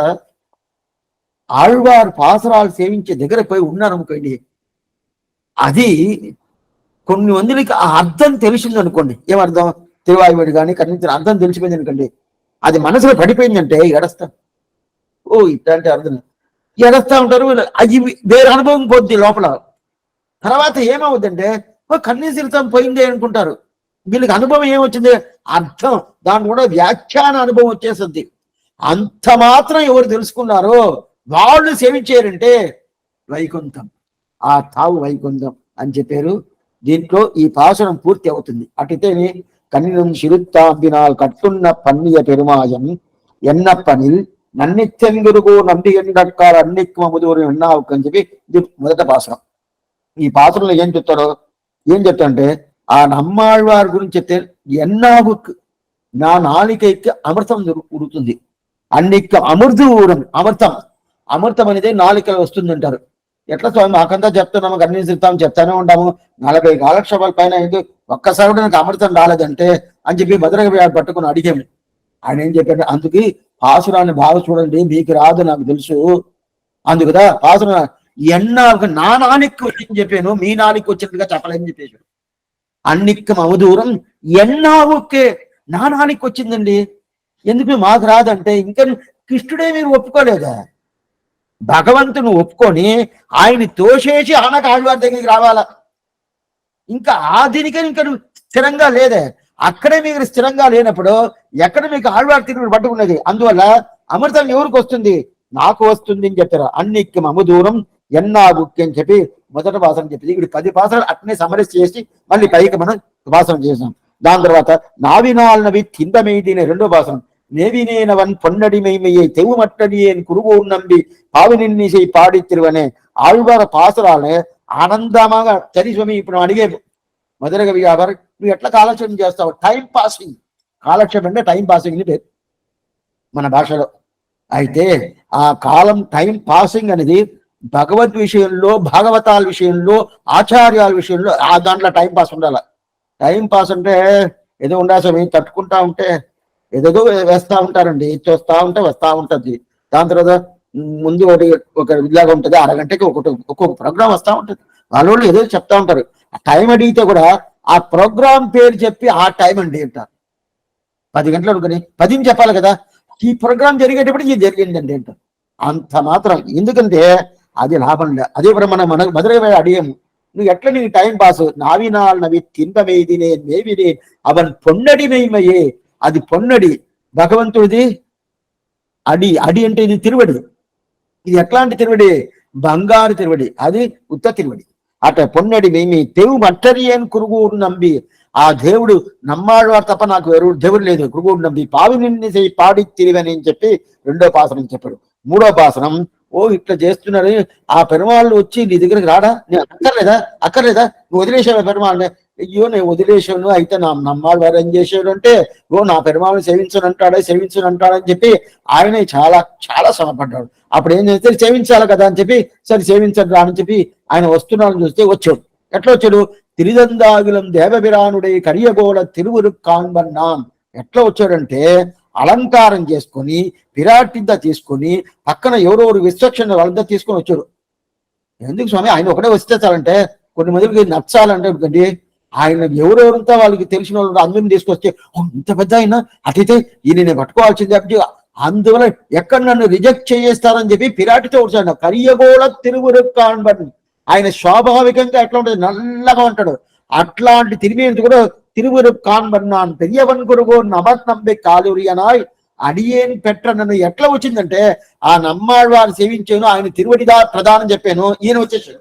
ఆళ్వారు పాసరాలు సేవించే దగ్గర పోయి ఉన్నారనుకోండి, అది కొన్ని మందికి ఆ అర్థం తెలిసింది అనుకోండి, ఏమర్థం, తిరువాయుడు కానీ కనిపించిన అర్థం తెలిసిపోయింది అనుకోండి, అది మనసులో పడిపోయిందంటే ఎడస్తాం. ఓ ఇట్లాంటి అర్థం ఎడస్తా ఉంటారు, అది వేరే అనుభవం పోద్ది లోపల. తర్వాత ఏమవుద్దంటే కన్నీసిరితం పోయిందే అనుకుంటారు, వీళ్ళకి అనుభవం ఏమొచ్చింది, అర్థం, దాని కూడా వ్యాఖ్యాన అనుభవం వచ్చేస్తుంది. అంత మాత్రం ఎవరు తెలుసుకున్నారో వాళ్ళు సేవించారంటే వైకుంఠం, ఆ తావు వైకుంఠం అని చెప్పారు. దీంట్లో ఈ పాసనం పూర్తి అవుతుంది. అటుతేనే కన్నినం సిరుత్తాంబినాల్ కట్టున్న పన్నియ పెరుమాయం ఎన్నప్పనిల్ నన్నిత్యంగురుగు నంబి ఎండక్కారు అన్నిక్మముదూరు ఎన్నావు అని చెప్పి ఇది మొదట పాసనం. ఈ పాసనంలో ఏం చెప్తారంటే ఆ నమ్మాళ్వారి గురించి చెప్తే ఎన్నావుకు నా నాలికైతే అమృతం ఉడుతుంది, అన్నిక్క అమృతూరం, అమృతం. అమృతం అనేది నాలుకలు వస్తుందంటారు. ఎట్లా స్వామి మాకంతా చెప్తున్నాము, అన్ని చెప్తానే ఉంటాము, 40 కాలక్షేపాల పైన ఎందుకు ఒక్కసారి నాకు అమృతం రాలేదంటే అని చెప్పి భద్రగా పట్టుకుని అడిగాము. ఆయన ఏం చెప్పాడు, అందుకు పాసురాన్ని బాగా చూడండి, మీకు రాదు నాకు తెలుసు, అందుకుదా పాసుర ఎన్నాళ్ళకు నా నానికి వచ్చింది చెప్పాను, మీ నానికి వచ్చినట్టుగా చెప్పలేని చెప్పేసి. అన్నిక్కం అవదూరం ఎన్నావుకే, నా నానికి వచ్చిందండి, ఎందుకు మాకు రాదంటే ఇంకా కృష్ణుడే మీరు ఒప్పుకోలేదా? భగవంతుని ఒప్పుకొని ఆయన్ని తోసేసి ఆనక ఆళ్వారి దగ్గరికి రావాలా. ఇంకా ఆ దీనికే ఇంకా స్థిరంగా లేదే, అక్కడే మీకు స్థిరంగా లేనప్పుడు ఎక్కడ మీకు ఆళ్వారి తిరుగుడు పట్టుకున్నది? అందువల్ల అమృతం ఎవరికి వస్తుంది? నాకు వస్తుంది అని చెప్పారు. అన్నిక్కం అముదూరం ఎన్నాగుక్కి అని చెప్పి మొదట భాషం చెప్పింది. ఇప్పుడు 10 భాషలు అట్నే సమరస్ చేసి మళ్ళీ పైకి మనం భాషం చేసాం. దాని తర్వాత నావినాల్నవి తిందమేదినే రెండో భాషం. నేవినేనవన్ పొన్నడిమైమయ్యే తెవు మట్టడియేన్ కురువు నమ్మి పావినిన్నిసై పాడి తిరువనే ఆళ్వార పాసురాలే ఆనందమాగా చరిస్వామి. ఇప్పుడు అడిగే మొదలగా వ్యాపారం, నువ్వు ఎట్లా కాలక్షేపం చేస్తావు? Time passing. కాలక్షేపం అంటే టైం పాసింగ్ అని పేరు మన భాషలో. అయితే ఆ కాలం టైం పాసింగ్ అనేది భగవద్ విషయంలో, భాగవతాల విషయంలో, ఆచార్యాల విషయంలో ఆ దాంట్లో టైం పాస్ ఉండాలి. టైం పాస్ అంటే ఏదో ఉండాల్సి తట్టుకుంటా ఉంటే ఏదేదో వేస్తూ ఉంటారండి, చూస్తూ ఉంటే వస్తూ ఉంటుంది. దాని తర్వాత ముందు ఒక ఇలాగా ఉంటుంది, అరగంటకి ఒక్కొక్క ప్రోగ్రామ్ వస్తూ ఉంటుంది, వాళ్ళు ఏదో చెప్తా ఉంటారు. ఆ టైం అడిగితే కూడా ఆ ప్రోగ్రామ్ పేరు చెప్పి ఆ టైం అండి అంటారు. 10 గంటలు అనుకుని 10 చెప్పాలి కదా, ఈ ప్రోగ్రామ్ జరిగేటప్పుడు ఇది జరిగిందండి అంటారు. అంత మాత్రం, ఎందుకంటే అది లాభం లే. అదే మనకు మధురగా అడిగాము, నువ్వు ఎట్లా నీకు టైం పాస్? నావినాల్నవి తిందమేదినే మేవినే అవన్ పొన్నడి మేమయ్యే. అది పొన్నడి భగవంతుడిది, అడి అడి అంటే ఇది తిరువడి. ఇది ఎట్లాంటి తిరువడి? బంగారు తిరువడి, అది ఉత్త తిరువడి. అట పొన్నడి మేమి తెవు మట్టరియన్ కురుగుడు నంబి. ఆ దేవుడు నమ్మాడు తప్ప నాకు దేవుడు లేదు, కురుగుడు నంబి పావి నిన్నిసై పాడి తిరివని అని చెప్పి రెండో పాసనం చెప్పాడు. మూడో పాసనం, ఓ ఇట్లా చేస్తున్నారు, ఆ పెరుమాళ్ళు వచ్చి నీ దగ్గరికి రాడా? నేను అక్కర్లేదా నువ్వు వదిలేసావు పెరుమాళ్ళని? అయ్యో నేను వదిలేసాను, అయితే నా నమ్మాడు వారు ఏం చేసాడు అంటే, ఓ నా పెరుమాళ్ళని సేవించను అంటాడని చెప్పి ఆయనే చాలా చాలా శ్రమపడ్డాడు. అప్పుడు ఏం చేస్తే సేవించాలి కదా అని చెప్పి, సరే సేవించడు రా అని చెప్పి ఆయన వస్తున్నాడని చూస్తే వచ్చాడు. ఎట్లా వచ్చాడు? తిరిదందాగులం దేవబిరానుడే కరియగోడ తిరువురు కాన్బన్నాన్. ఎట్లా వచ్చాడంటే అలంకారం చేసుకొని విరాటిద్ద తీసుకొని పక్కన ఎవరెవరు విశ్వక్షణ వాళ్ళంతా తీసుకొని వచ్చాడు. ఎందుకు స్వామి ఆయన ఒకటే వస్తే చాలంటే, కొన్ని మందికి నచ్చాలంటే ఆయన ఎవరెవరంతా వాళ్ళకి తెలిసిన వాళ్ళు అందరిని తీసుకొస్తే, ఇంత పెద్ద ఆయన అటైతే ఈయన పట్టుకోవాల్సింది కాబట్టి అందువల్ల ఎక్కడ నన్ను రిజెక్ట్ చేయేస్తారని చెప్పి పిరాటితో వచ్చాడు. కరియగోళ తిరువురు కాన్బన్. ఆయన స్వాభావికంగా ఎట్లా ఉంటుంది? నల్లగా ఉంటాడు. అట్లాంటి తిరిగి కూడా తిరువురు కాన్బన్నాన్ పెరియవన్ గురుగో నమత్ నంబే కాలురియనాయ్ అడియేని పెట్ట. నన్ను ఎట్లా వచ్చిందంటే, ఆ నమ్మాడు వారు సేవించాను, ఆయన తిరువడిదా ప్రధానం చెప్పాను, ఈయన వచ్చేసాడు.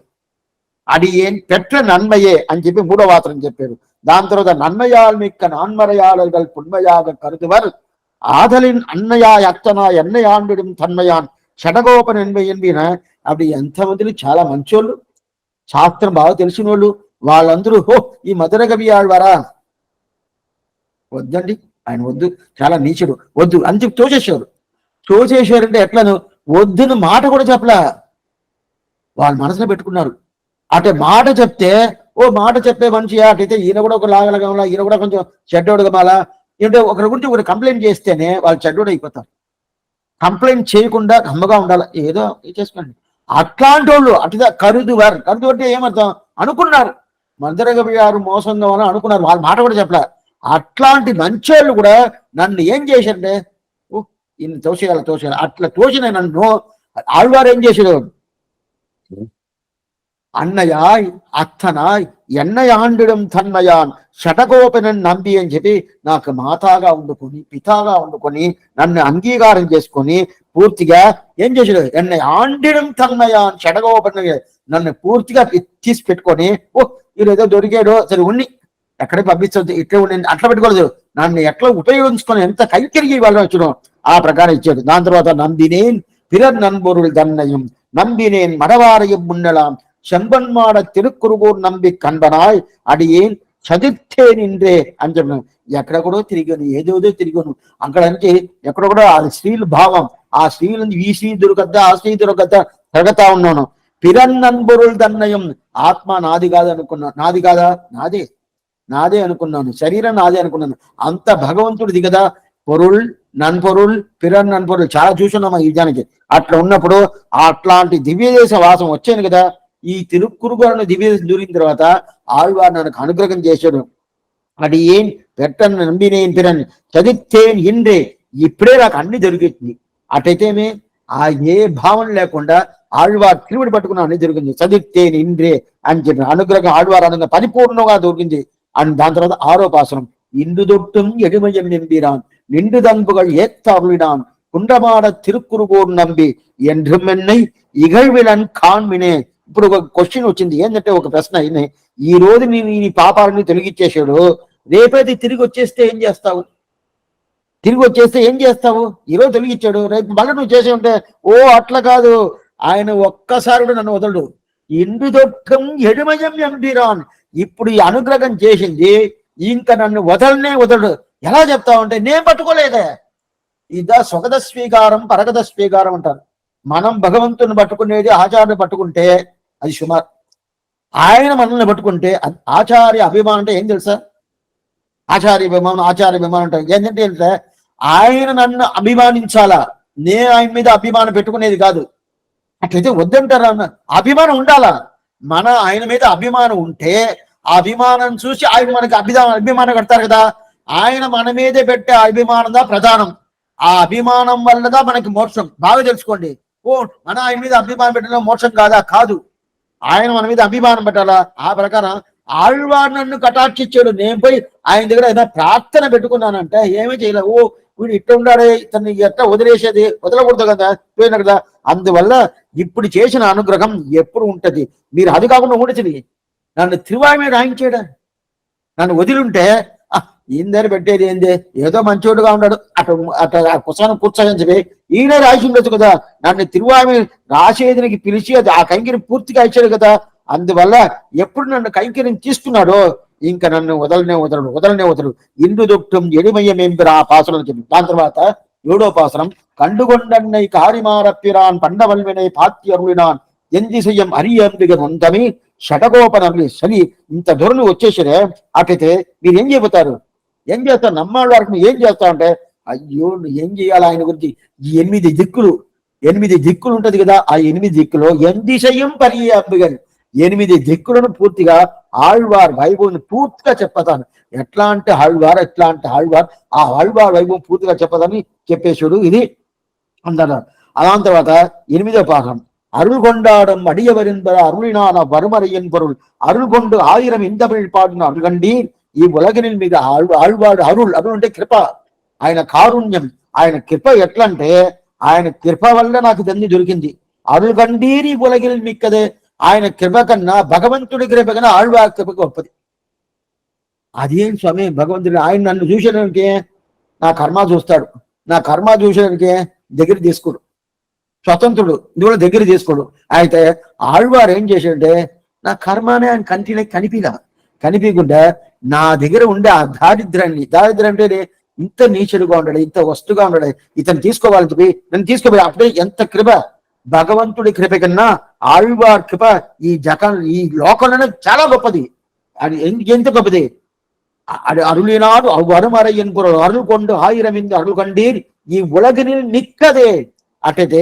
అడియేన్ పెట్ర నన్మయే అని చెప్పి మూడో వాత్రం చెప్పారు. దాని తర్వాత నన్మయాల్ మిక్క నాన్మరయాళர்கள் పుణ్మయాగ కరుదువర్ ఆదలిన్ అన్నయా అత్తనా ఎన్నయాండు తన్మయాన్ షడగోపన్ ఎన్బిన. అప్పుడు ఎంతమందిని చాలా మంచోళ్ళు, శాస్త్రం బాగా తెలిసిన వాళ్ళు, వాళ్ళందరూ ఈ మధుర కవి ఆళ్వారా వద్దండి, ఆయన వద్దు, చాలా నీచుడు, వద్దు అని చెప్పి తోచేశారంటే ఎట్లను వద్దును మాట కూడా చెప్పలా, వాళ్ళ మనసులో పెట్టుకున్నారు. అటే మాట చెప్తే, మాట చెప్పే మనిషి అటైతే ఈయన కూడా ఒక లాగలగా ఉన్నా, ఈయన కూడా కొంచెం చెడ్డోడుగా మాలా ఏంటంటే ఒకరి గురించి ఒకరు కంప్లైంట్ చేస్తేనే వాళ్ళు చెడ్డోడు అయిపోతారు. కంప్లైంట్ చేయకుండా గమ్మగా ఉండాలి, ఏదో చేసుకోండి. అట్లాంటి వాళ్ళు అటుగా కరుదు అంటే ఏమర్థం అనుకున్నారు, మందరగవి గారు మోసంగా అని అనుకున్నారు, వాళ్ళ మాట కూడా చెప్పలే. అట్లాంటి మంచోళ్ళు కూడా నన్ను ఏం చేశారంటే, ఇన్ని తోసేయాలి అట్లా తోసిన నన్ను ఆళ్వారు ఏం చేశాడు? అన్నయాయ్ అత్తనాయ్ ఎన్నయాండిడం తన్మయాన్ షటగోపనని నంబి అని చెప్పి నాకు మాతాగా వండుకొని పితాగా వండుకొని నన్ను అంగీకారం చేసుకొని పూర్తిగా ఏం చేశాడు? ఆండిడం తన్మయాన్ షటగోపన నన్ను పూర్తిగా తీసి పెట్టుకొని, ఈరోజు దొరికాడు సరే ఉన్ని ఎక్కడికి పంపించద్దు, ఇట్లా ఉండి అట్లా పెట్టుకోలేదు, నన్ను ఎట్లా ఉపయోగించుకొని ఎంత కైకిరిగి వాళ్ళు వచ్చడం ఆ ప్రకారం ఇచ్చాడు. దాని తర్వాత నంబినేన్ పిరర్ నన్బొరుడు దన్నయం நம்பினேன் மடவாரையும் முன்னலாம் செம்பன்மாட திருக்குறுகூர் நம்பி கண்பனாய் அடியேன் చదివితే నిండ్రే అని చెప్పినాను. ఎక్కడెక్కడో తిరిగాను, ఏదేదో తిరిగాను. అక్కడ అంటే ఎక్కడెక్కడో ఆ స్త్రీల భావం, ఆ స్త్రీలు ఈ స్త్రీ దొరకద్దా, ఆ స్త్రీ దొరకద్దా తిరగతా ఉన్నాను. పిరన్నన్బొరుల్ దన్నయం, ఆత్మ నాది కాదు అనుకున్నా. నాది కాదా? నాదే, నాదే అనుకున్నాను. శరీరం నాదే అనుకున్నాను. అంత భగవంతుడిది కదా. పొరుల్ నన్పొరుల్ పిరన్ నన్పొరుల్ చాలా చూసున్నామా ఈ యుద్ధానికి. అట్లా ఉన్నప్పుడు అట్లాంటి దివ్యదేశ వాసం వచ్చాను కదా. ఈ తిరుక్కురుగాను దివ్యదేశం దూరిన తర్వాత ఆళ్వారు నాకు అనుగ్రహం చేశాడు. అది ఏం పెట్టను నమ్మినేం పిరన్ చదివితేన్ ఇండ్రే, ఇప్పుడే నాకు అన్ని దొరికింది. అటైతేమే ఆ ఏ భావన లేకుండా ఆళ్వారు తిరువిడి పట్టుకున్న అన్ని దొరికింది. చదివితేన్ ఇండ్రే అని చెప్పిన అనుగ్రహం ఆళ్వారు అనుగ్రహం పరిపూర్ణంగా దొరికింది. అని దాని తర్వాత 6వ పాసనం, ఇందు దొట్టుం ఎడుమయం నింబిరాన్ నిండు దంపుகள் ஏத்தாவிடான் குண்டமாட తిరుక్కురుగోడు నంబి ఎండ్రుమెన్నై ఇగழ்విలన్ కాన్మినే. ఇప్పుడు ఒక క్వశ్చన్ వచ్చింది. ఏంటంటే ఒక ప్రశ్న అయినా, ఈ రోజు నేను ఈ పాపాలని తొలగిచ్చేసాడు, రేపైతే తిరిగి వచ్చేస్తే ఏం చేస్తావు? తిరిగి వచ్చేస్తే ఏం చేస్తావు? ఈరోజు తొలగిచ్చాడు, రేపు మళ్ళీ నువ్వు చేసి ఉంటే, ఓ అట్లా కాదు, ఆయన ఒక్కసారి కూడా నన్ను వదలడు. ఇందు దొట్టం ఎడుమయం ఎండిరాన్, ఇప్పుడు ఈ అనుగ్రహం చేసింది, ఇంకా నన్ను వదలనే వదలడు. ఎలా చెప్తావు అంటే, నేను పట్టుకోలేదే. ఇదా స్వగత స్వీకారం పరగత స్వీకారం అంటారు. మనం భగవంతుని పట్టుకునేది ఆచార్యుని పట్టుకుంటే అది సుమారు. ఆయన మనల్ని పట్టుకుంటే ఆచార్య అభిమానం అంటే ఏం తెలుసా? ఆచార్య అభిమానం, ఆచార్య అభిమానం అంటే ఏంటంటే ఆయన నన్ను అభిమానించాలా, నేను ఆయన మీద అభిమానం పెట్టుకునేది కాదు. అట్లయితే వద్దంటారా? అన్న అభిమానం ఉండాలా. మన ఆయన మీద అభిమానం ఉంటే ఆ అభిమానం చూసి ఆయన మనకి అభిమానం కడతారు కదా. ఆయన మన మీదే పెట్టే అభిమానందా ప్రధానం. ఆ అభిమానం వల్లదా మనకి మోక్షం. బాగా తెలుసుకోండి. ఓ మన ఆయన మీద అభిమానం పెట్టడం మోక్షం కాదా? కాదు. ఆయన మన మీద అభిమానం పెట్టాలా. ఆ ప్రకారం ఆళ్వారు నన్ను కటాక్షించాడు. నేను పోయి ఆయన దగ్గర ఏదైనా ప్రార్థన పెట్టుకున్నానంటే ఏమీ చేయలేదు. ఓ వీడు ఇట్లా ఉన్నాడే, ఇతన్ని ఎట్లా వదిలేసేది, వదలకూడదు కదా, పోయినా కదా. అందువల్ల ఇప్పుడు చేసిన అనుగ్రహం ఎప్పుడు ఉంటది. మీరు అది కాకుండా ఉండేది నన్ను తిరువాయి మీద రాయించాడు. నన్ను వదిలింటే ఈయన పెట్టేది ఏంది, ఏదో మంచోడుగా ఉన్నాడు అటు అట్లా కుసాను కూర్చోని చెప్పి ఈయన రాసి ఉండొచ్చు కదా. నన్ను తిరువామి రాసేదినికి పిలిచి అది ఆ కైంకర్యం పూర్తిగా ఇచ్చాడు కదా. అందువల్ల ఎప్పుడు నన్ను కైంకర్యం తీసుకున్నాడో ఇంకా నన్ను వదలనే వదలడు. ఇందు దొట్టం ఎడిమయ్యమేంపిరా ఆ పాసనం చెప్పి. దాని తర్వాత 7వ పాసనం, కండుగొండన్నై కారిమారప్పిరాన్ పండవల్వినై పాత్య అరుళినాన్ ఎందిశయం అరియంబిగ నొంతమి షటగోపనమి. సరి ఇంత దూరం వచ్చేసరే అట్లయితే మీరు ఏం చెబుతారు? ఏం చేస్తావు? నమ్మాళ్ళ వరకు ఏం చేస్తావు అంటే, అయ్యో ఏం చేయాలి ఆయన గురించి. ఈ 8 దిక్కులు ఉంటది కదా. ఆ 8 దిక్కులో ఎందిశయం పర్యంబిగని 8 దిక్కులను పూర్తిగా ఆళ్వార్ వైభవం పూర్తిగా చెప్పతాను. ఎట్లా అంటే ఆళ్వార్ ఆ ఆళ్వార్ వైభవం పూర్తిగా చెప్పదని చెప్పేశాడు. ఇది అందరు. అలాంటి తర్వాత 8వ పాఠం, అరుள் கொண்டாடும் அடியவரின்பர அருளினான வறுமறையின் பொருள் అరుள் கொண்டு 1000 ఇంతమిழ் పాడిన అరుగండి. ఈ ఉలగిని మీద ఆళ్వాడు అరుள் అంటే కృప, ఆయన కారుణ్యం, ఆయన కృప. ఎట్లా అంటే ఆయన కృప వల్ల నాకు ఇదన్నీ దొరికింది. అరుள் గండీరి ఉలగిల్ మిక్కదే. ఆయన కృప కన్నా భగవంతుడి కృప కన్నా ఆళ్వార్ కృప గొప్పది. అదేం స్వామి భగవంతుడు ఆయన నన్ను చూసేదానికి నా కర్మ చూస్తాడు. నా కర్మ చూసేదానికి దగ్గర తీసుకోడు. స్వతంత్రుడు, ఇందులో దగ్గర తీసుకోడు. అయితే ఆళ్వారు ఏం చేశాడంటే నా కర్మనే ఆయన కనిపించకుండా నా దగ్గర ఉండే ఆ దారిద్ర్యం అంటే ఇంత నీచుడుగా ఉన్నాడు, ఇంత వస్తుగా ఉన్నాడు, ఇతను తీసుకోవాలని చెప్పి నన్ను తీసుకోవాలి. అప్పుడే ఎంత కృప! భగవంతుడి కృప కన్నా ఆళ్వార్ కృప ఈ లోకంలోనే చాలా గొప్పది. అది ఎంత గొప్పది! అరుళినాడు వరుమరయ్యన్ పొరుள் అరుள் கொண்டு 1000 అరుள் కండీర్ ఈ ఉలగిని నిక్కదే. అటైతే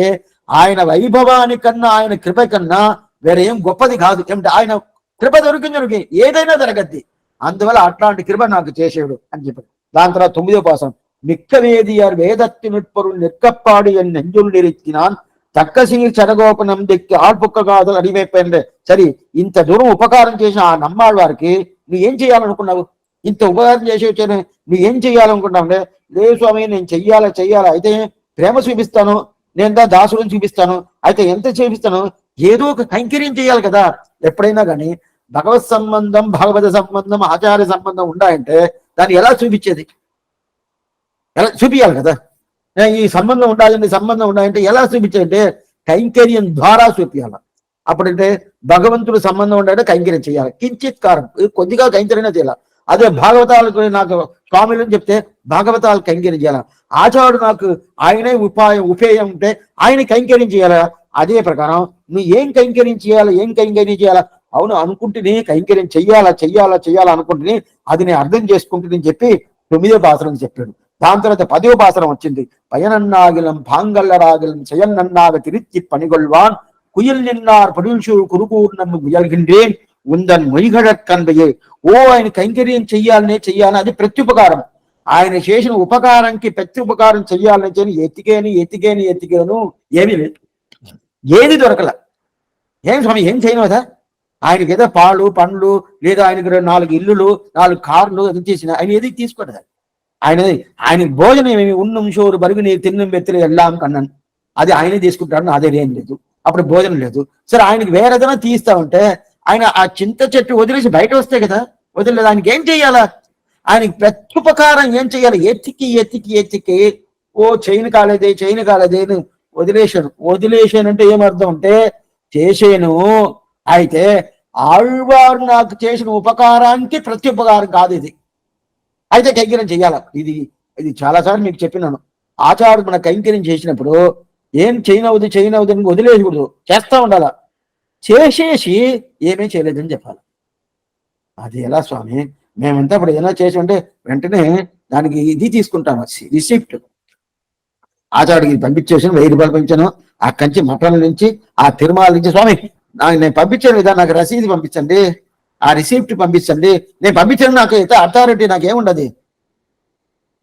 ఆయన వైభవానికన్నా ఆయన కృప కన్నా వేరేం గొప్పది కాదు. ఏమిటి? ఆయన కృప దొరికింది ఏదైనా జరగద్ది. అందువల్ల అట్లాంటి కృప నాకు చేసేడు అని చెప్పాడు. దాని తర్వాత 9వ పాసం, మిక్క వేదియర్ వేదత్తి నిற்பొరుள் నిற்கப்பாடு என் நெஞ்சுள் நிறுத்தினான் తక్కసీర్ చెరగోపనం దిక్కి ఆల్పుక్క కాదు అడివైపోయింది. సరే ఇంత దూరం ఉపకారం చేసిన ఆ నమ్మాళ్ళ వారికి నువ్వు ఏం చేయాలనుకున్నావు? ఇంత ఉపకారం చేసి వచ్చాను, నువ్వు ఏం చెయ్యాలనుకుంటావు అంటే, లేదు స్వామి నేను చెయ్యాలా అయితే ప్రేమ చూపిస్తాను, నేను దాసుడిని చూపిస్తాను, అయితే ఎంత చూపిస్తాను, ఏదో ఒక కైంకర్యం చేయాలి కదా. ఎప్పుడైనా కానీ భగవత్ సంబంధం, భాగవత సంబంధం, ఆచార్య సంబంధం ఉండాలంటే దాన్ని ఎలా చూపించేది? ఎలా చూపించాలి కదా. ఈ సంబంధం ఉండాలంటే ఎలా చూపించాలంటే కైంకర్యం ద్వారా చూపించాలి. అప్పుడంటే భగవంతుడు సంబంధం ఉండాలంటే కైంకర్యం చేయాలి. కించిత్ కారం కొద్దిగా కైంకర్యం చేయాలి. అదే భాగవతాలకు నాకు స్వామిలు అని చెప్తే భాగవతాలు కైంకర్యం చేయాలా. ఆచార్యుడు నాకు ఆయనే ఉపేయం ఉంటే ఆయన కైంకర్యం చేయాలా. అదే ప్రకారం నువ్వు ఏం కైంకర్యం చేయాలా, ఏం కైంకర్యం చేయాలా, అవును అనుకుంటేనే కైంకర్యం చెయ్యాలా అనుకుంటేనే అది నేను అర్థం చేసుకుంటుని చెప్పి 9వ పాసరం చెప్పాడు. దాని తర్వాత 10వ పాసరం వచ్చింది. పయనన్నాగిలం పాంగల్లరాగిలం செயல்நன்னாக திருத்தி பணிகொள்வான் குயில் நின்னார் படுசூழ் குறுகூர் நம்ம முயல்கின்றேன் ఉందన్ మొయ్యగడక్కన్బయే. ఆయన కైంకర్యం చెయ్యాలని అది ప్రత్యుపకారం. ఆయన చేసిన ఉపకారంకి ప్రత్యుపకారం చెయ్యాలని చెప్పి ఎతికేను ఏమీ లేదు, ఏది దొరకల. ఏం స్వామి ఏం చేయను కదా, ఆయనకి ఏదో పాలు పండ్లు లేదా ఆయనకి 4 ఇల్లులు 4 కార్లు అది చేసిన ఆయన ఏది తీసుకోలేదు. ఆయన భోజనం ఏమి ఉన్నం షోరు బరుగు నీరు తిన్నం బెత్తలు ఎల్లాం కన్నాను, అది ఆయనే తీసుకుంటాడు, నాదేం లేదు. అప్పుడు భోజనం లేదు. సరే ఆయనకి వేరేదైనా తీస్తా ఉంటే ఆయన ఆ చింత చెట్టు వదిలేసి బయట వస్తే కదా, వదిలేదు. ఆయనకి ఏం చెయ్యాలా, ఆయనకి ప్రత్యుపకారం ఏం చెయ్యాలి, ఎత్తికి ఓ చైన్ కాలేదే వదిలేశాను అంటే ఏమర్థం అంటే చేసేను. అయితే ఆళ్వారు నాకు చేసిన ఉపకారానికి ప్రత్యుపకారం కాదు ఇది, అయితే కైంకర్యం చెయ్యాల. ఇది చాలాసార్లు మీకు చెప్పినాను. ఆచార్యుడు మన కైంకర్యం చేసినప్పుడు ఏం చేయనవుదు అని వదిలేయకూడదు, చేస్తా ఉండాలా. చేసేసి ఏమీ చేయలేదని చెప్పాలి. అది ఎలా స్వామి, మేమంతా ఇప్పుడు ఏదైనా చేసి ఉంటే వెంటనే దానికి ఇది తీసుకుంటాం, రిసిప్ట్. ఆచార్యుడికి పంపించేసి 1000 రూపాయలు పంపించాను, అక్కడి నుంచి మఠం నుంచి ఆ తిరుమల నుంచి, స్వామి నేను పంపించాను కదా, నాకు రసీదు పంపించండి, ఆ రిసిప్ట్ పంపించండి, నేను పంపించాను, నాకు అయితే అథారిటీ నాకేముండదు.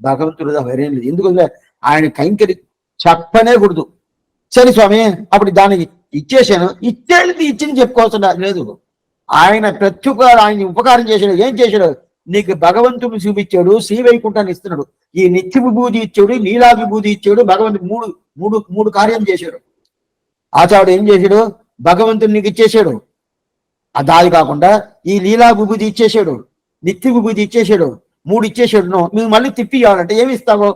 భగవంతుడు వేరేం లేదు. ఎందుకు ఆయన కైంకర్యం చెప్పనే కూడదు. సరే స్వామి అప్పుడు దానికి ఇచ్చేసాను, ఇచ్చింది చెప్పుకోవాల్సిన లేదు. ఆయన ఆయన ఉపకారం చేశాడు. ఏం చేశాడు, నీకు భగవంతుడు చూపించాడు, శ్రీవైకుంఠాన్ని ఇస్తున్నాడు, ఈ నిత్య విభూతి ఇచ్చాడు, లీలా విభూతి ఇచ్చాడు. భగవంతుడు మూడు కార్యం చేశాడు. ఆచార్యుడు ఏం చేశాడు, భగవంతుడు నీకు ఇచ్చేసాడు, దాది కాకుండా ఈ లీలా విభూతి ఇచ్చేసాడు, నిత్య విభూతి ఇచ్చేసాడు, 3 ఇచ్చేసాడు. నువ్వు మళ్ళీ తిప్పి ఇవ్వాలంటే ఏమి ఇస్తావో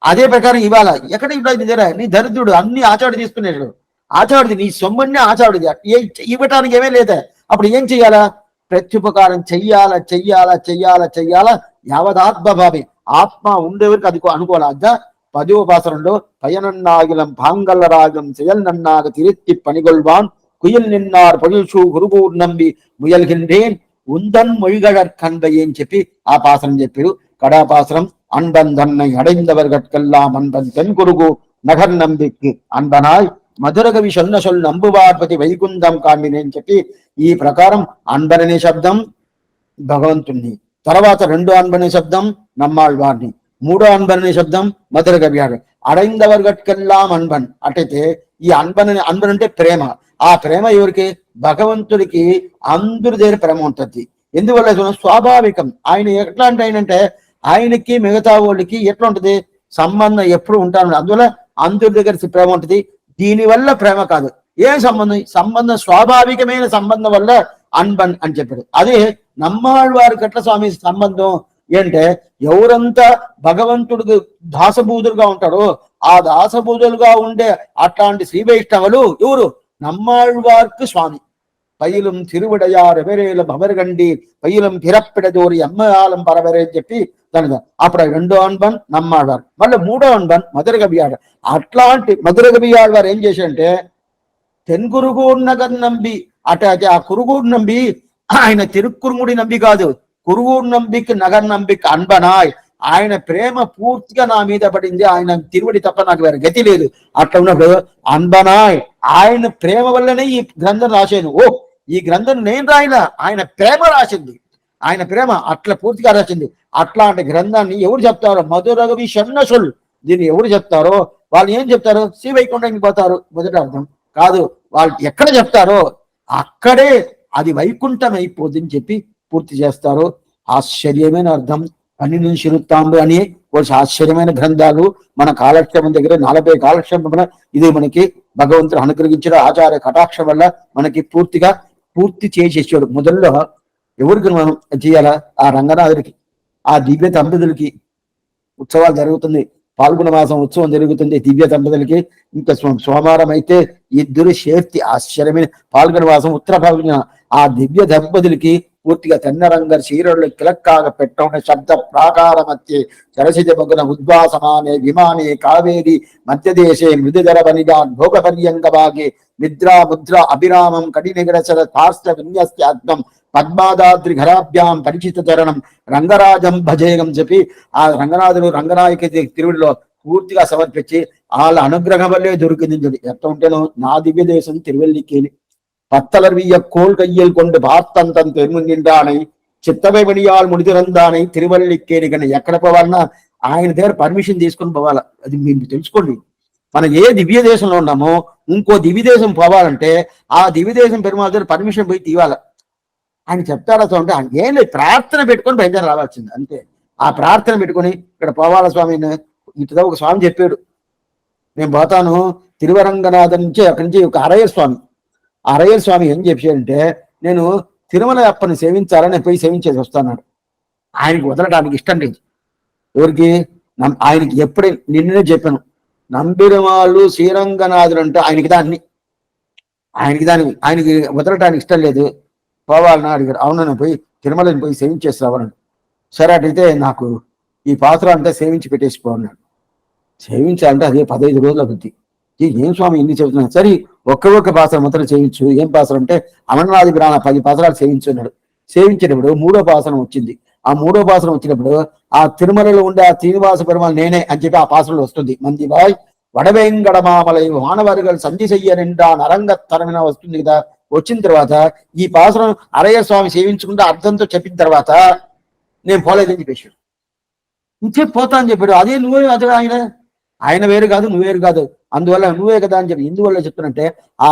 అదే ప్రకారం ఇవ్వాలా. ఎక్కడ ఇవ్వాలి, నీ దగ్గర నీ దరిద్రుడు అన్ని ఆచార్యుడు తీసుకునేసాడు. ఆచార్యుడిది నీ సొమ్మన్ని ఆచార్యుడిది, ఇవ్వటానికి ఏమీ లేదా. అప్పుడు ఏం చెయ్యాలా, ప్రత్యుపకారం చెయ్యాలా. యావదాత్మభావి ఆత్మ ఉండేవరకు అది అనుకోవాలా. 10వ పాసరంలో పయనన్నాగిలం పాంగల్లరాగం செயல்நன்னாக திருத்தி பணிகொள்வான் குயில் நின்னார் பழுசூ குருகூர் நம்பி முயல்கின்றேன் உந்தன் மொழிகடற்கண்பையே అని చెప్పి ఆ పాసరం చెప్పాడు. కడాపాసరం அன்பன் தன்னை அடைந்தவர்கட்கெல்லாம் அன்பன் தென்குருகு நகர் நம்பிக்கு அன்பனாய் మధురకవి சொல் నంబువార్పతి వైకుంఠం కామిని అని చెప్పి ఈ ప్రకారం అన్బననే శబ్దం భగవంతుణ్ణి, తర్వాత 2వ అన్బనే శబ్దం నమ్మాళ్వారిని, 3వ అన్బనే శబ్దం మధురకవి అడైందవర్గట్కెల్లాం అన్బన్. అటైతే ఈ అన్బన్ అంటే ప్రేమ. ఆ ప్రేమ ఎవరికి, భగవంతుడికి అందరి దగ్గర ప్రేమ ఉంటుంది. ఎందువల్ల స్వాభావికం. ఆయన ఎట్లాంటి ఆయనంటే ఆయనకి మిగతా వాళ్ళకి ఎట్లా ఉంటది సంబంధం ఎప్పుడు ఉంటాను. అందువల్ల అందరి దగ్గర ప్రేమ ఉంటుంది. దీనివల్ల ప్రేమ కాదు, ఏం సంబంధం స్వాభావికమైన సంబంధం వల్ల అన్బన్ అని చెప్పాడు. అదే నమ్మాళ్వారికి ఎట్లా స్వామి సంబంధం అంటే, ఎవరంతా భగవంతుడికి దాసబూదులుగా ఉంటారో ఆ దాసబూదులుగా ఉండే అట్లాంటి శ్రీ వైష్ణవులు ఎవరు, నమ్మాళ్వారికి స్వామి. పయిలం తిరువిడయారు ఎవరేలం అమరగండి పయిలం పిరప్పిడదోరి అమ్మయాలం పరవరే అని చెప్పి దాని అప్పుడు 2వ అన్బన్ నమ్మాడారు. మళ్ళీ 3వ అన్బన్ మధురగబియాడు. అట్లాంటి మధురగబియాడు వారు ఏం చేశారంటే, తెన్గురుగూర్ నగర్ నంబి ఆ కురుగూరు నంబి ఆయన తిరుక్కురుముడి నంబి కాదు, కురుగూరు నంబికి నగర్ నంబికి అన్బనాయ్. ఆయన ప్రేమ పూర్తిగా నా మీద పడింది, ఆయన తిరువడి తప్ప నాకు వేరే గతి లేదు. అట్లా ఉన్నప్పుడు అన్బనాయ్ ఆయన ప్రేమ వల్లనే ఈ గ్రంథం రాశాను. ఈ గ్రంథం నేను రాయిలా, ఆయన ప్రేమ రాసింది, ఆయన ప్రేమ అట్లా పూర్తిగా రాసింది. అట్లాంటి గ్రంథాన్ని ఎవరు చెప్తారో, మధురగవి షణ్ణసుల్, దీన్ని ఎవరు చెప్తారో వాళ్ళు ఏం చెప్తారు, శ్రీ వైకుంఠానికి పోతారు. మొదటి అర్థం కాదు, వాళ్ళు ఎక్కడ చెప్తారో అక్కడే అది వైకుంఠం అయిపోద్దని చెప్పి పూర్తి చేస్తారు. ఆశ్చర్యమైన అర్థం 12 శిరుత్తాంబు అని కొన్ని ఆశ్చర్యమైన గ్రంథాలు మన కాలక్షేమం దగ్గర 40 కాలక్షేమం ఇది మనకి భగవంతుడు అనుగ్రహించిన ఆచార్య కటాక్షం వల్ల మనకి పూర్తి చేసేసాడు. మొదల్లో ఎవరికి మనం చేయాలా, ఆ రంగనాథుడికి, ఆ దివ్య దంపతులకి ఉత్సవాలు జరుగుతుంది. పాల్గొన మాసం ఉత్సవం జరుగుతుంది దివ్య దంపతులకి. ఇంకా సోమవారం అయితే ఇద్దరు శేర్తి ఆశ్చర్యమైన పాల్గొన మాసం ఉత్తర పాల్గొన ఆ దివ్య దంపతులకి పూర్తిగా తెన్నరంగ క్షీరులు కిలక్కాగ పెట్టవున శబ్ద ప్రాకార మధ్య చరసిజ మగున ఉద్వాసమానే విమానే కావేరి మధ్యదేశే మృదుధర వనిగా భోగ పర్యంగ భాగే నిద్రా ముద్ర అభిరామం కడినిగరచర పార్శ్వ విన్యస్యాగ్నం పద్మాదాద్రి ఘరాభ్యాం పరిచిత చరణం రంగరాజం భజేగం చెప్పి ఆ రంగనాథుడు రంగనాయకి తిరువుడిలో పూర్తిగా సమర్పించి వాళ్ళ అనుగ్రహం వల్లే దొరికింది చూడు. ఎట్లా ఉంటేనో నా దివ్య దేశం తిరువెల్లికేలి பத்தலர்விய கோல் கையில் கொண்டு பார்த்தன் தன் తెరుమునిండానై చిత్తమై మణియాలు ముడిదిరందానై తిరువల్లికేని కానీ ఎక్కడ పోవాలన్నా ఆయన దగ్గర పర్మిషన్ తీసుకొని పోవాలా. అది మీరు తెలుసుకోండి. మనం ఏ దివ్య దేశంలో ఉన్నామో ఇంకో దివ్య దేశం పోవాలంటే ఆ దివ్య దేశం పెరుమాళ దగ్గర పర్మిషన్ పోయి తీవాల. ఆయన చెప్తారా అంటే ఏం లేదు, ప్రార్థన పెట్టుకొని బయలుదేరి రావాల్సింది అంతే. ఆ ప్రార్థన పెట్టుకొని ఇక్కడ పోవాల స్వామి. ఇటుదా ఒక స్వామి చెప్పాడు, నేను పోతాను తిరువరంగనాథం నుంచి అక్కడి నుంచి ఒక అరయ్య స్వామి. అరయ్య స్వామి ఏం చెప్పాడంటే, నేను తిరుమల అప్పని సేవించాలని నేను పోయి సేవించేసి వస్తాను. ఆయనకి వదలడానికి ఇష్టం లేదు. ఎవరికి? ఆయనకి ఎప్పుడే నిన్ననే చెప్పాను, నంబిరమాళ్ళు శ్రీరంగనాథుడు అంటే ఆయనకి ఆయనకి వదలటానికి ఇష్టం లేదు. పోవాలని అడిగారు. అవును, నేను పోయి తిరుమలని పోయి సేవించేసి రావాలని. సరే అటైతే నాకు ఈ పాత్ర అంతా సేవించి పెట్టేసిపోన్నాడు. సేవించాలంటే అదే 15 రోజుల బుద్ధి. ఏం స్వామి ఇన్ని చెబుతున్నాడు. సరే ఒక్క పాత్ర మాత్రం సేవించు. ఏం పాత్ర అంటే అమరనాథి బ్రాహ్మణ 10 పాత్రలు సేవించున్నాడు. సేవించేటప్పుడు 3వ పాసనం వచ్చింది. ఆ 3వ పాసనం వచ్చినప్పుడు ఆ తిరుమలలో ఉండే ఆ శ్రీనివాస పెరుమాళ్ నేనే అని చెప్పి ఆ పాసనలో వస్తుంది. మంది బాయ్ వడవేంగడమామలై వానవర్గలు సంధి చెయ్య నిండా నరంగత్తరమైన వస్తుంది కదా. వచ్చిన తర్వాత ఈ పాసనం అరయ్య స్వామి సేవించుకుంటే అర్థంతో చెప్పిన తర్వాత నేను పోలేదని చెప్పేసాడు. ఇంకే పోతా అని చెప్పాడు. అదే నువ్వే అదే ఆయన వేరు కాదు, నువ్వు వేరు కాదు, అందువల్ల నువ్వే కదా అని చెప్పి. ఎందువల్ల చెప్తున్నంటే ఆ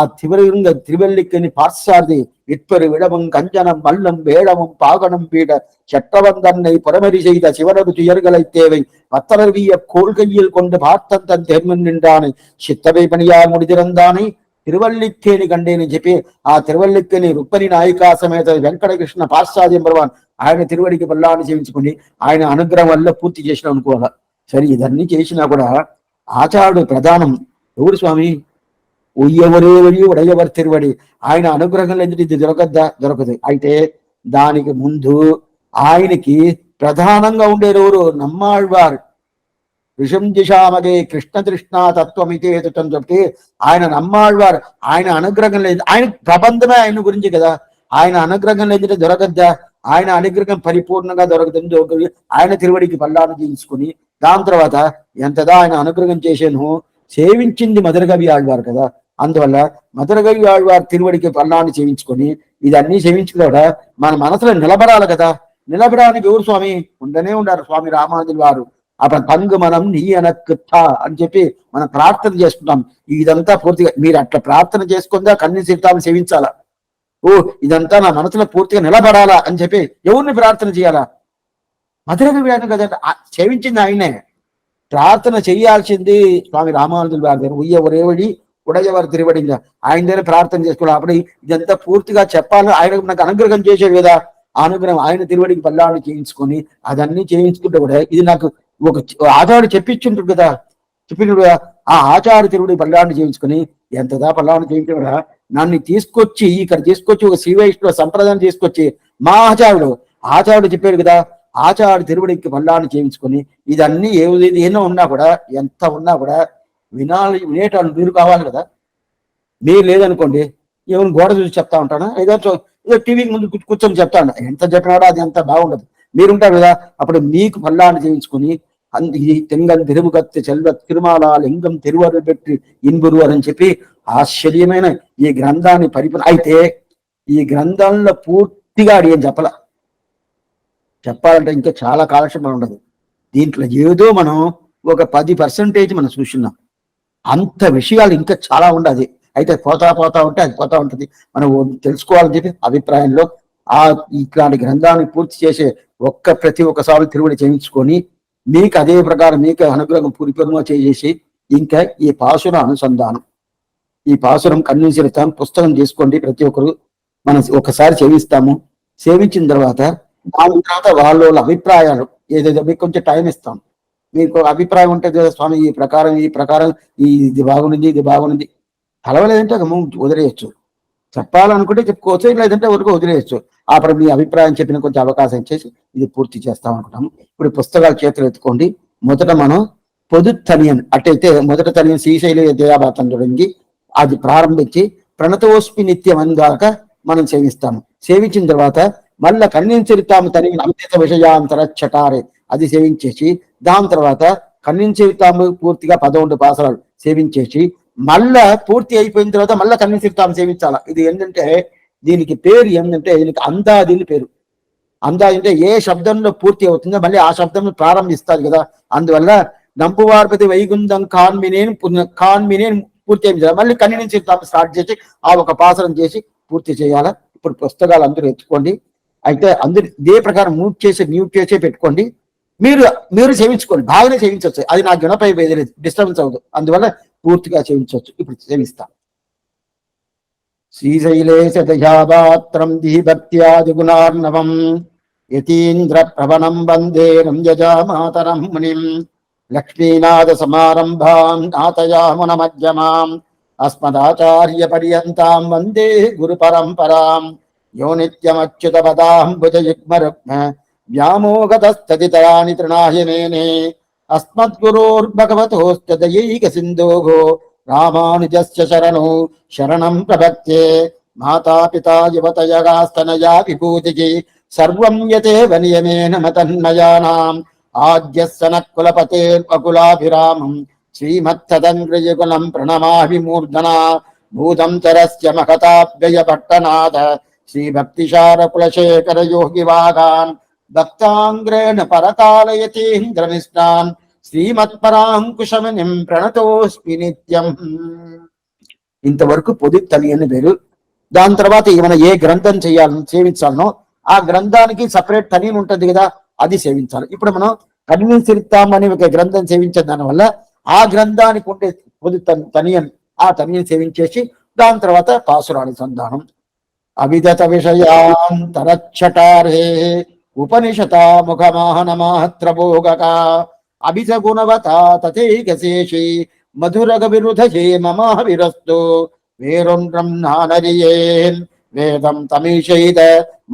తిరువెల్లిక్కని పార్సారథి విట్పరి విడవం కంచనం మల్లం వేడవం పాగనం పీడ చట్టవందన్னை புறமறி செய்த சிவனரு துயர்களைத்தேவை பத்தரவிய கோள்கையில் கொண்டு பார்த்தன் தன் தெர்மன்னின்றானை சித்தவை பணியார் முடிதிறந்தானை తిరువల్లిక్కేని కండేని చెప్పి ఆ తిరువల్లిక్కేని రుక్మిణి నాయికా సమేత వెంకటకృష్ణ పాశ్చాద్యం భగవాన్ ఆయన తిరువడికి బల్లాన్ని సేవించుకుని ఆయన అనుగ్రహం వల్ల పూర్తి చేసిన అనుకోవాలా. సరే ఇదన్నీ చేసినా కూడా ఆచార్యుడు ప్రధానం. ఎవరు స్వామి? ఉయ్యవరేవరి ఉడయవరి తిరువడి. ఆయన అనుగ్రహం లేదు ఇది దొరకదు. అయితే దానికి ముందు ఆయనకి ప్రధానంగా ఉండేవారు నమ్మాళ్వారు. విషంజిషామగే కృష్ణ తృష్ణా తత్వమితేతుతం చెప్తే ఆయన నమ్మాళ్వారు. ఆయన అనుగ్రహం లేదు, ఆయన ప్రబంధమే ఆయన గురించి కదా. ఆయన అనుగ్రహం లేదంటే దొరకద్దా? ఆయన అనుగ్రహం పరిపూర్ణంగా దొరకదని ఆయన తిరువడికి బల్లాను తీసుకుని దాని తర్వాత ఎంతదా ఆయన అనుగ్రహం చేశాను. సేవించింది మధురగవి ఆళ్వారు కదా. అందువల్ల మధురగవి ఆళ్వారు తిరువడికి బల్లాన్ని సేవించుకొని ఇదన్నీ సేవించుకున్నా మన మనసులో నిలబడాలి కదా. నిలబడడానికి ఎవరు స్వామి? ఉండనే ఉండారు స్వామి రామానుజుల వారు. అప్పుడు తంగు మనం నీ అనక్కుతా అని చెప్పి మనం ప్రార్థన చేసుకుంటాం. ఇదంతా పూర్తిగా మీరు అట్లా ప్రార్థన చేసుకుందా కన్నీ సీతాన్ని సేవించాలా. ఓ ఇదంతా నా మనసులో పూర్తిగా నిలబడాలా అని చెప్పి ఎవరిని ప్రార్థన చేయాలా? మధురగవి ఆయన కదండి, సేవించింది ఆయనే. ప్రార్థన చేయాల్సింది స్వామి రామానుజుల వారి దగ్గర ఉయ్యవరేవడి ఉడయవారి తిరువడిగా ఆయన దగ్గర ప్రార్థన చేసుకోవాలి. అప్పుడు ఇదంతా పూర్తిగా చెప్పాలి. ఆయన నాకు అనుగ్రహం చేసేది కదా. ఆ అనుగ్రహం ఆయన తిరువడికి బల్లాన్ని చేయించుకొని అదన్నీ చేయించుకుంటే కూడా ఇది నాకు ఒక ఆచార్యుడు చెప్పించుంటాడు కదా. చెప్పినప్పుడు ఆ ఆచార్య తిరువుడి బల్లాన్ని చేయించుకొని ఎంతదా బల్లాన్ని చేయించే కూడా నన్ను తీసుకొచ్చి ఇక్కడ తీసుకొచ్చి ఒక శ్రీవైష్ణవ సంప్రదాయం తీసుకొచ్చి మా ఆచార్యుడు చెప్పాడు కదా. ఆచార్య తిరువడికి బల్లాన్ని చేయించుకొని ఇదన్నీ ఏదో ఉన్నా కూడా ఎంత ఉన్నా కూడా వినేటాలు మీరు కావాలి కదా. మీరు లేదనుకోండి ఏమైనా గోడ చూసి చెప్తా ఉంటానా, ఏదో టీవీకి ముందు కూర్చొని చెప్తాను. ఎంత చెప్పినాడో అది ఎంత బాగుండదు. మీరుంటారు కదా, అప్పుడు మీకు బల్లాన్ని చేయించుకొని తెంగం తిరుముగత్తి చెల్వ తిరుమాల లింగం తిరువరు పెట్టి ఇన్బురు అని చెప్పి ఆశ్చర్యమైన ఈ గ్రంథాన్ని అయితే ఈ గ్రంథంలో పూర్తిగా ఏం చెప్పాలంటే ఇంకా చాలా కాలక్షేపం ఉండదు. దీంట్లో ఏదో మనం ఒక 10% మనం చూస్తున్నాం. అంత విషయాలు ఇంకా చాలా ఉండదు. అయితే పోతా ఉంటే అది పోతా ఉంటుంది. మనం తెలుసుకోవాలని చెప్పి అభిప్రాయంలో ఇట్లాంటి గ్రంథాన్ని పూర్తి చేసే ప్రతి ఒక్కసారి తిరువడి చేయించుకొని మీకు అదే ప్రకారం మీకు అనుగ్రహం పూర్తిగా చేసేసి ఇంకా ఈ పాసుర అనుసంధానం, ఈ పాసురం కన్నీసిరుతాం పుస్తకం తీసుకోండి. ప్రతి ఒక్కరు మనం ఒకసారి సేవిస్తాము. సేవించిన తర్వాత దాని తర్వాత వాళ్ళ అభిప్రాయాలు ఏదేదో మీకు కొంచెం టైం ఇస్తాం. మీకు అభిప్రాయం ఉంటుంది కదా, స్వామి ఈ ప్రకారం ఇది బాగుంది ఇది బాగుంది. కలవలేదంటే వదిలేయచ్చు. చెప్పాలనుకుంటే చెప్పుకోవచ్చు, లేదంటే ఊరికి వదిలేయచ్చు. అప్పుడు మీ అభిప్రాయం చెప్పిన కొంచెం అవకాశం ఇచ్చేసి ఇది పూర్తి చేస్తాం అనుకుంటాము. ఇప్పుడు పుస్తకాలు చేతులు ఎత్తుకోండి. మొదట మనం పొదుత్తనియన్ అట్టయితే మొదట తనియన్ శ్రీశైల దయాబాతం చూడండి, అది ప్రారంభించి ప్రణతోస్మి నిత్యం అందాక మనం సేవిస్తాము. సేవించిన తర్వాత మళ్ళా కన్నించరితాము తని అమృత విషయాంతర చటారే అది సేవించేసి, దాని తర్వాత కన్నించరితాము పూర్తిగా 11 పాసరాలు సేవించేసి, మళ్ళా పూర్తి అయిపోయిన తర్వాత మళ్ళా కన్నించరితాము సేవించాల. ఇది ఏంటంటే దీనికి పేరు ఏంటంటే దీనికి అందాది పేరు. అందాది అంటే ఏ శబ్దంలో పూర్తి అవుతుందో మళ్ళీ ఆ శబ్దం ప్రారంభిస్తారు కదా, అందువల్ల నంపువార్పతి వైగుంధం కాన్మినేన్ కాన్మినేన్ పూర్తి అయింది, మళ్ళీ కన్ని నుంచి స్టార్ట్ చేసి ఆ ఒక పాసరం చేసి పూర్తి చేయాలా. ఇప్పుడు పుస్తకాలు అందరూ ఎత్తుకోండి. అయితే అందరు ఇదే ప్రకారం మ్యూట్ చేసి పెట్టుకోండి. మీరు మీరు సేవించుకోండి, బాగానే సేవించవచ్చు. అది నా గుణపై వేయలేదు, డిస్టర్బెన్స్ అవ్వదు, అందువల్ల పూర్తిగా సేవించవచ్చు. ఇప్పుడు సేవిస్తాం. శ్రీశైలేశ దయాపాత్రం దిభక్త్యాదిగుణార్ణవం యతీంద్ర ప్రవణం వందే రంజజామాతరం మునిం లక్ష్మీనాథ సమారంభాం నాథయామున మధ్యమాం అస్మదాచార్య పర్యంతాం వందే గురు పరంపరాం యో నిత్యమచ్యుత పదాంబుజయుగ్మరుగ్మ వ్యామోగతస్తదితరాని తృణాయ మేనే అస్మద్గురోర్భగవతోస్త దయైక సింధోః రామానుజస్య శరణో శరణం ప్రపత్తే మాతాపితా యువతయగాస్తనయా విభూతికి సర్వం యతేవ నియమేన మతన్మయానాం ఆద్యస్సన కులపతేర్వకులాభిరామం శ్రీమత్తదంగ్రయుగులం ప్రణమామి మూర్ధనా భూతం చరస్య మహతాభ్యయ పట్టనాథ శ్రీభక్తిశార కులశేఖర యోగి వాగాన్ భక్తాంగ్రేణ పరకాలయతీంద్రనిష్టాన్ శ్రీమత్పరాంకుశమనిం ప్రణతోస్మి నిత్యం. ఇంతవరకు పొదుత్తని అని పేరు. దాని తర్వాత ఏమైనా ఏ గ్రంథం సేవించాలనో ఆ గ్రంథానికి సపరేట్ తనీని ఉంటుంది కదా, అది సేవించాలి. ఇప్పుడు మనం కన్నిన్ సిరితాం అని ఒక గ్రంథం సేవించే దానివల్ల ఆ గ్రంథానికి ఉండే పొదు తనియన్ ఆ తనియన్ సేవించేసి దాని తర్వాత పాసురాని సంధానం. అవిదత విషయాంతరచ్చటారే ఉపనిషత ముఖమాహన మాత్రభోగక అభిజ గుణవత తథైకశేషి మధురగ విరుధే మమావిరస్తు వేరొన్றம் నానరియేన్ வேதம் தமிழ் செய்த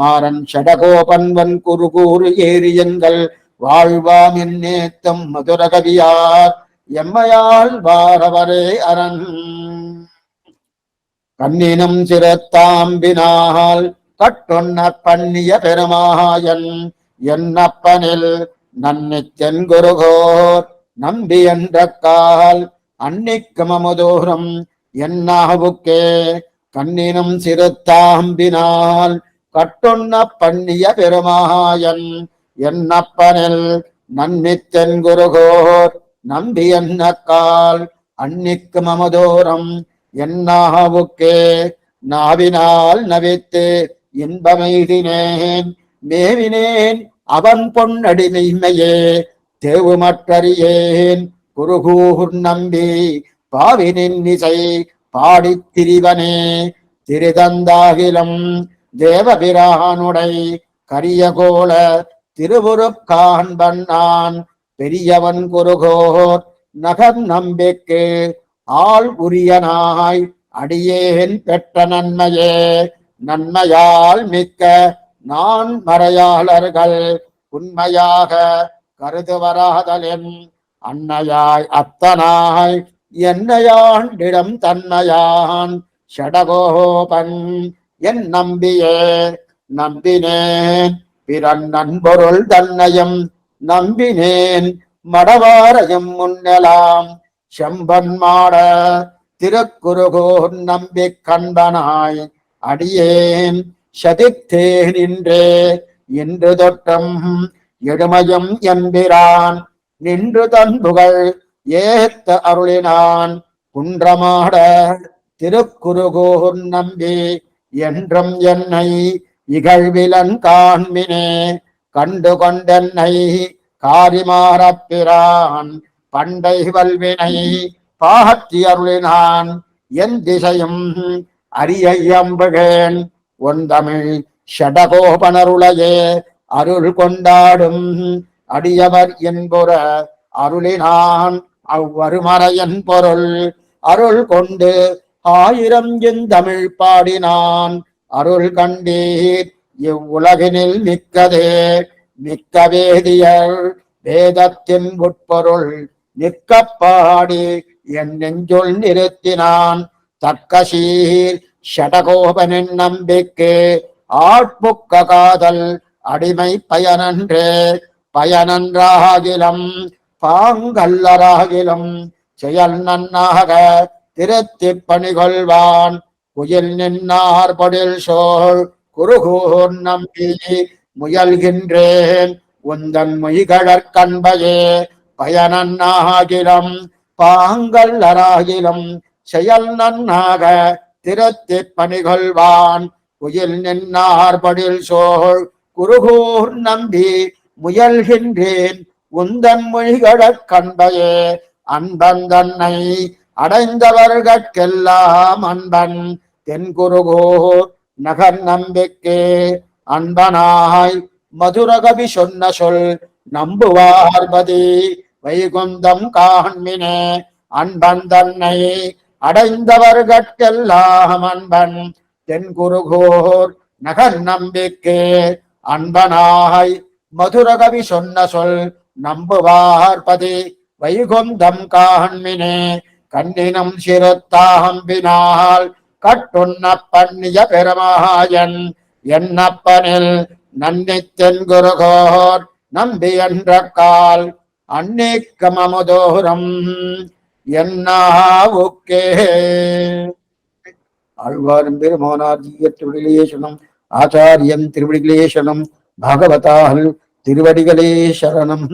மாறன் ஷடகோபன்வன் குறுகூறு ஏரியங்கள் வாழ்வாம் என்னேத்தம் மதுர கவியார் எம்மையால் வாரவரே அரண் கண்ணினும் சிறுத்தாம்பினால் கட்டொன்ன பண்ணிய பெருமாயன் என்னப்பனில் நன்னித்தென் குருகோர் நம்பி என்ற கால் அன்னிக்கமமுதூரம் என்னாவுக்கே கண்ணினும் சிறுத்தாம்பினால் கட்டொன்ன பண்ணிய பெருமாயன் என்னப்பனில் நன்னித்தென் குருகோர் நம்பி என்ன கால் அன்னிக்கமமுதூரம் என்னாவுக்கே நாவினால் நவித்து இன்பமெய்தினேன் மேவினேன் அவன் பொன்னடிமையே தேவுமற்றறியேன் குருகூர் நம்பி பாவினின் இசை பாடித் திரிவனே திருதந்தாகிலம் தேவபிரானுடை கரியகோள திருவுருக்காண்பன்னான் பெரியவன் குருகோர் நகர் நம்பிக்கு ஆள் உரியனாய் அடியேன் பெற்ற நன்மையே நன்மையால் மிக்க நான் மறையாளர்கள் உண்மையாக கருதுவராதலின் அன்னையாய் அத்தனாய் என்னையாண்டிடம் தன்மையான் ஷடகோபன் என் நம்பியே நம்பினேன் பிறன் நண்பொருள் தன்னையும் நம்பினேன் மடவாரையும் முன்னெலாம் செம்பன் மாட திருக்குருகோர் நம்பி கண்பனாய் அடியேன் சதித்தேன் நின்றே இன்று தொட்டம் எழுமையும் எம்பிரான் நின்று தன் புகழ் ஏத்த அருளினான் குன்றமாட திருக்குருகோர் நம்பி என்றும் என்னை இகழ்விலன் காண்மினே கண்டு கொண்டென்னை காரிமாறப்பிரான் பண்டை வல்வினை பாகத்தி அருளினான் என் திசையும் அரியம்புகேன் ஒன் தமிழ் ஷடகோபனருளையே அருள் கொண்டாடும் அடியவர் என்புற அருளினான் அவ்வருமறையன் பொருள் அருள் கொண்டு ஆயிரம் எந்தமிழ் பாடினான் அருள் கண்டீர் இவ்வுலகினில் மிக்கதே மிக்க வேதியர் வேதத்தின் உட்பொருள் நிற்க பாடி என் நெஞ்சுள் நிறுத்தினான் தக்க சீர் ஷடகோபனின் நம்பிக்கை ஆட்புக்க காதல் அடிமை பயனன்றே பயனன்றாகிலும் பாங்கல்லராகிலும் செயல் நன்னாக திருத்திப் பணிகொள்வான் குயில் நின்னார் பொடில் சோழ் குருகூர் நம்பி முயல்கின்றேன் உந்தன் மொய்கழற்கண்பையே பயனன்னாகிலும் பாங்கல்லராகிலும் செயல் நன்னாக திருத்திப் பணிகொள்வான் குயில் நின்னார் பொடில் சோழ் குருகூர் நம்பி முயல்கின்றேன் உந்தன் மொழிகழற்கண்பையே அன்பன் தன்னை அடைந்தவர்கட்கெல்லாம் அன்பன் தென்குருகூர் நகர் நம்பிக்கை அன்பனாய் மதுரகவி சொன்ன சொல் நம்புவார்பதி வைகுந்தம் காண்மினே அன்பன் தன்னை அடைந்தவர்கட்கெல்லாம் அன்பன் தென்குருகூர் நகர் நம்பிக்கை அன்பனாய் மதுரகவி சொன்ன சொல் நம்புவார்பதி வைகுந்தம் காண்மினே கண்ணினம் சிறுத்தாம்பினால் கட்டுண்ண பண்ணிய பெருமாயன் என்னப்பனில் நன்னித்தென் குருகோர் நம்பி என்ற கால் அன்னிக்கமமுதோரம் என்னாவுக்கே. ஆழ்வாரும் பெருமானார் திருவடிகளேசனம் ஆச்சாரியன் திருவடிகளேசனம் பாகவதால் திருவடிகளே சரணம்.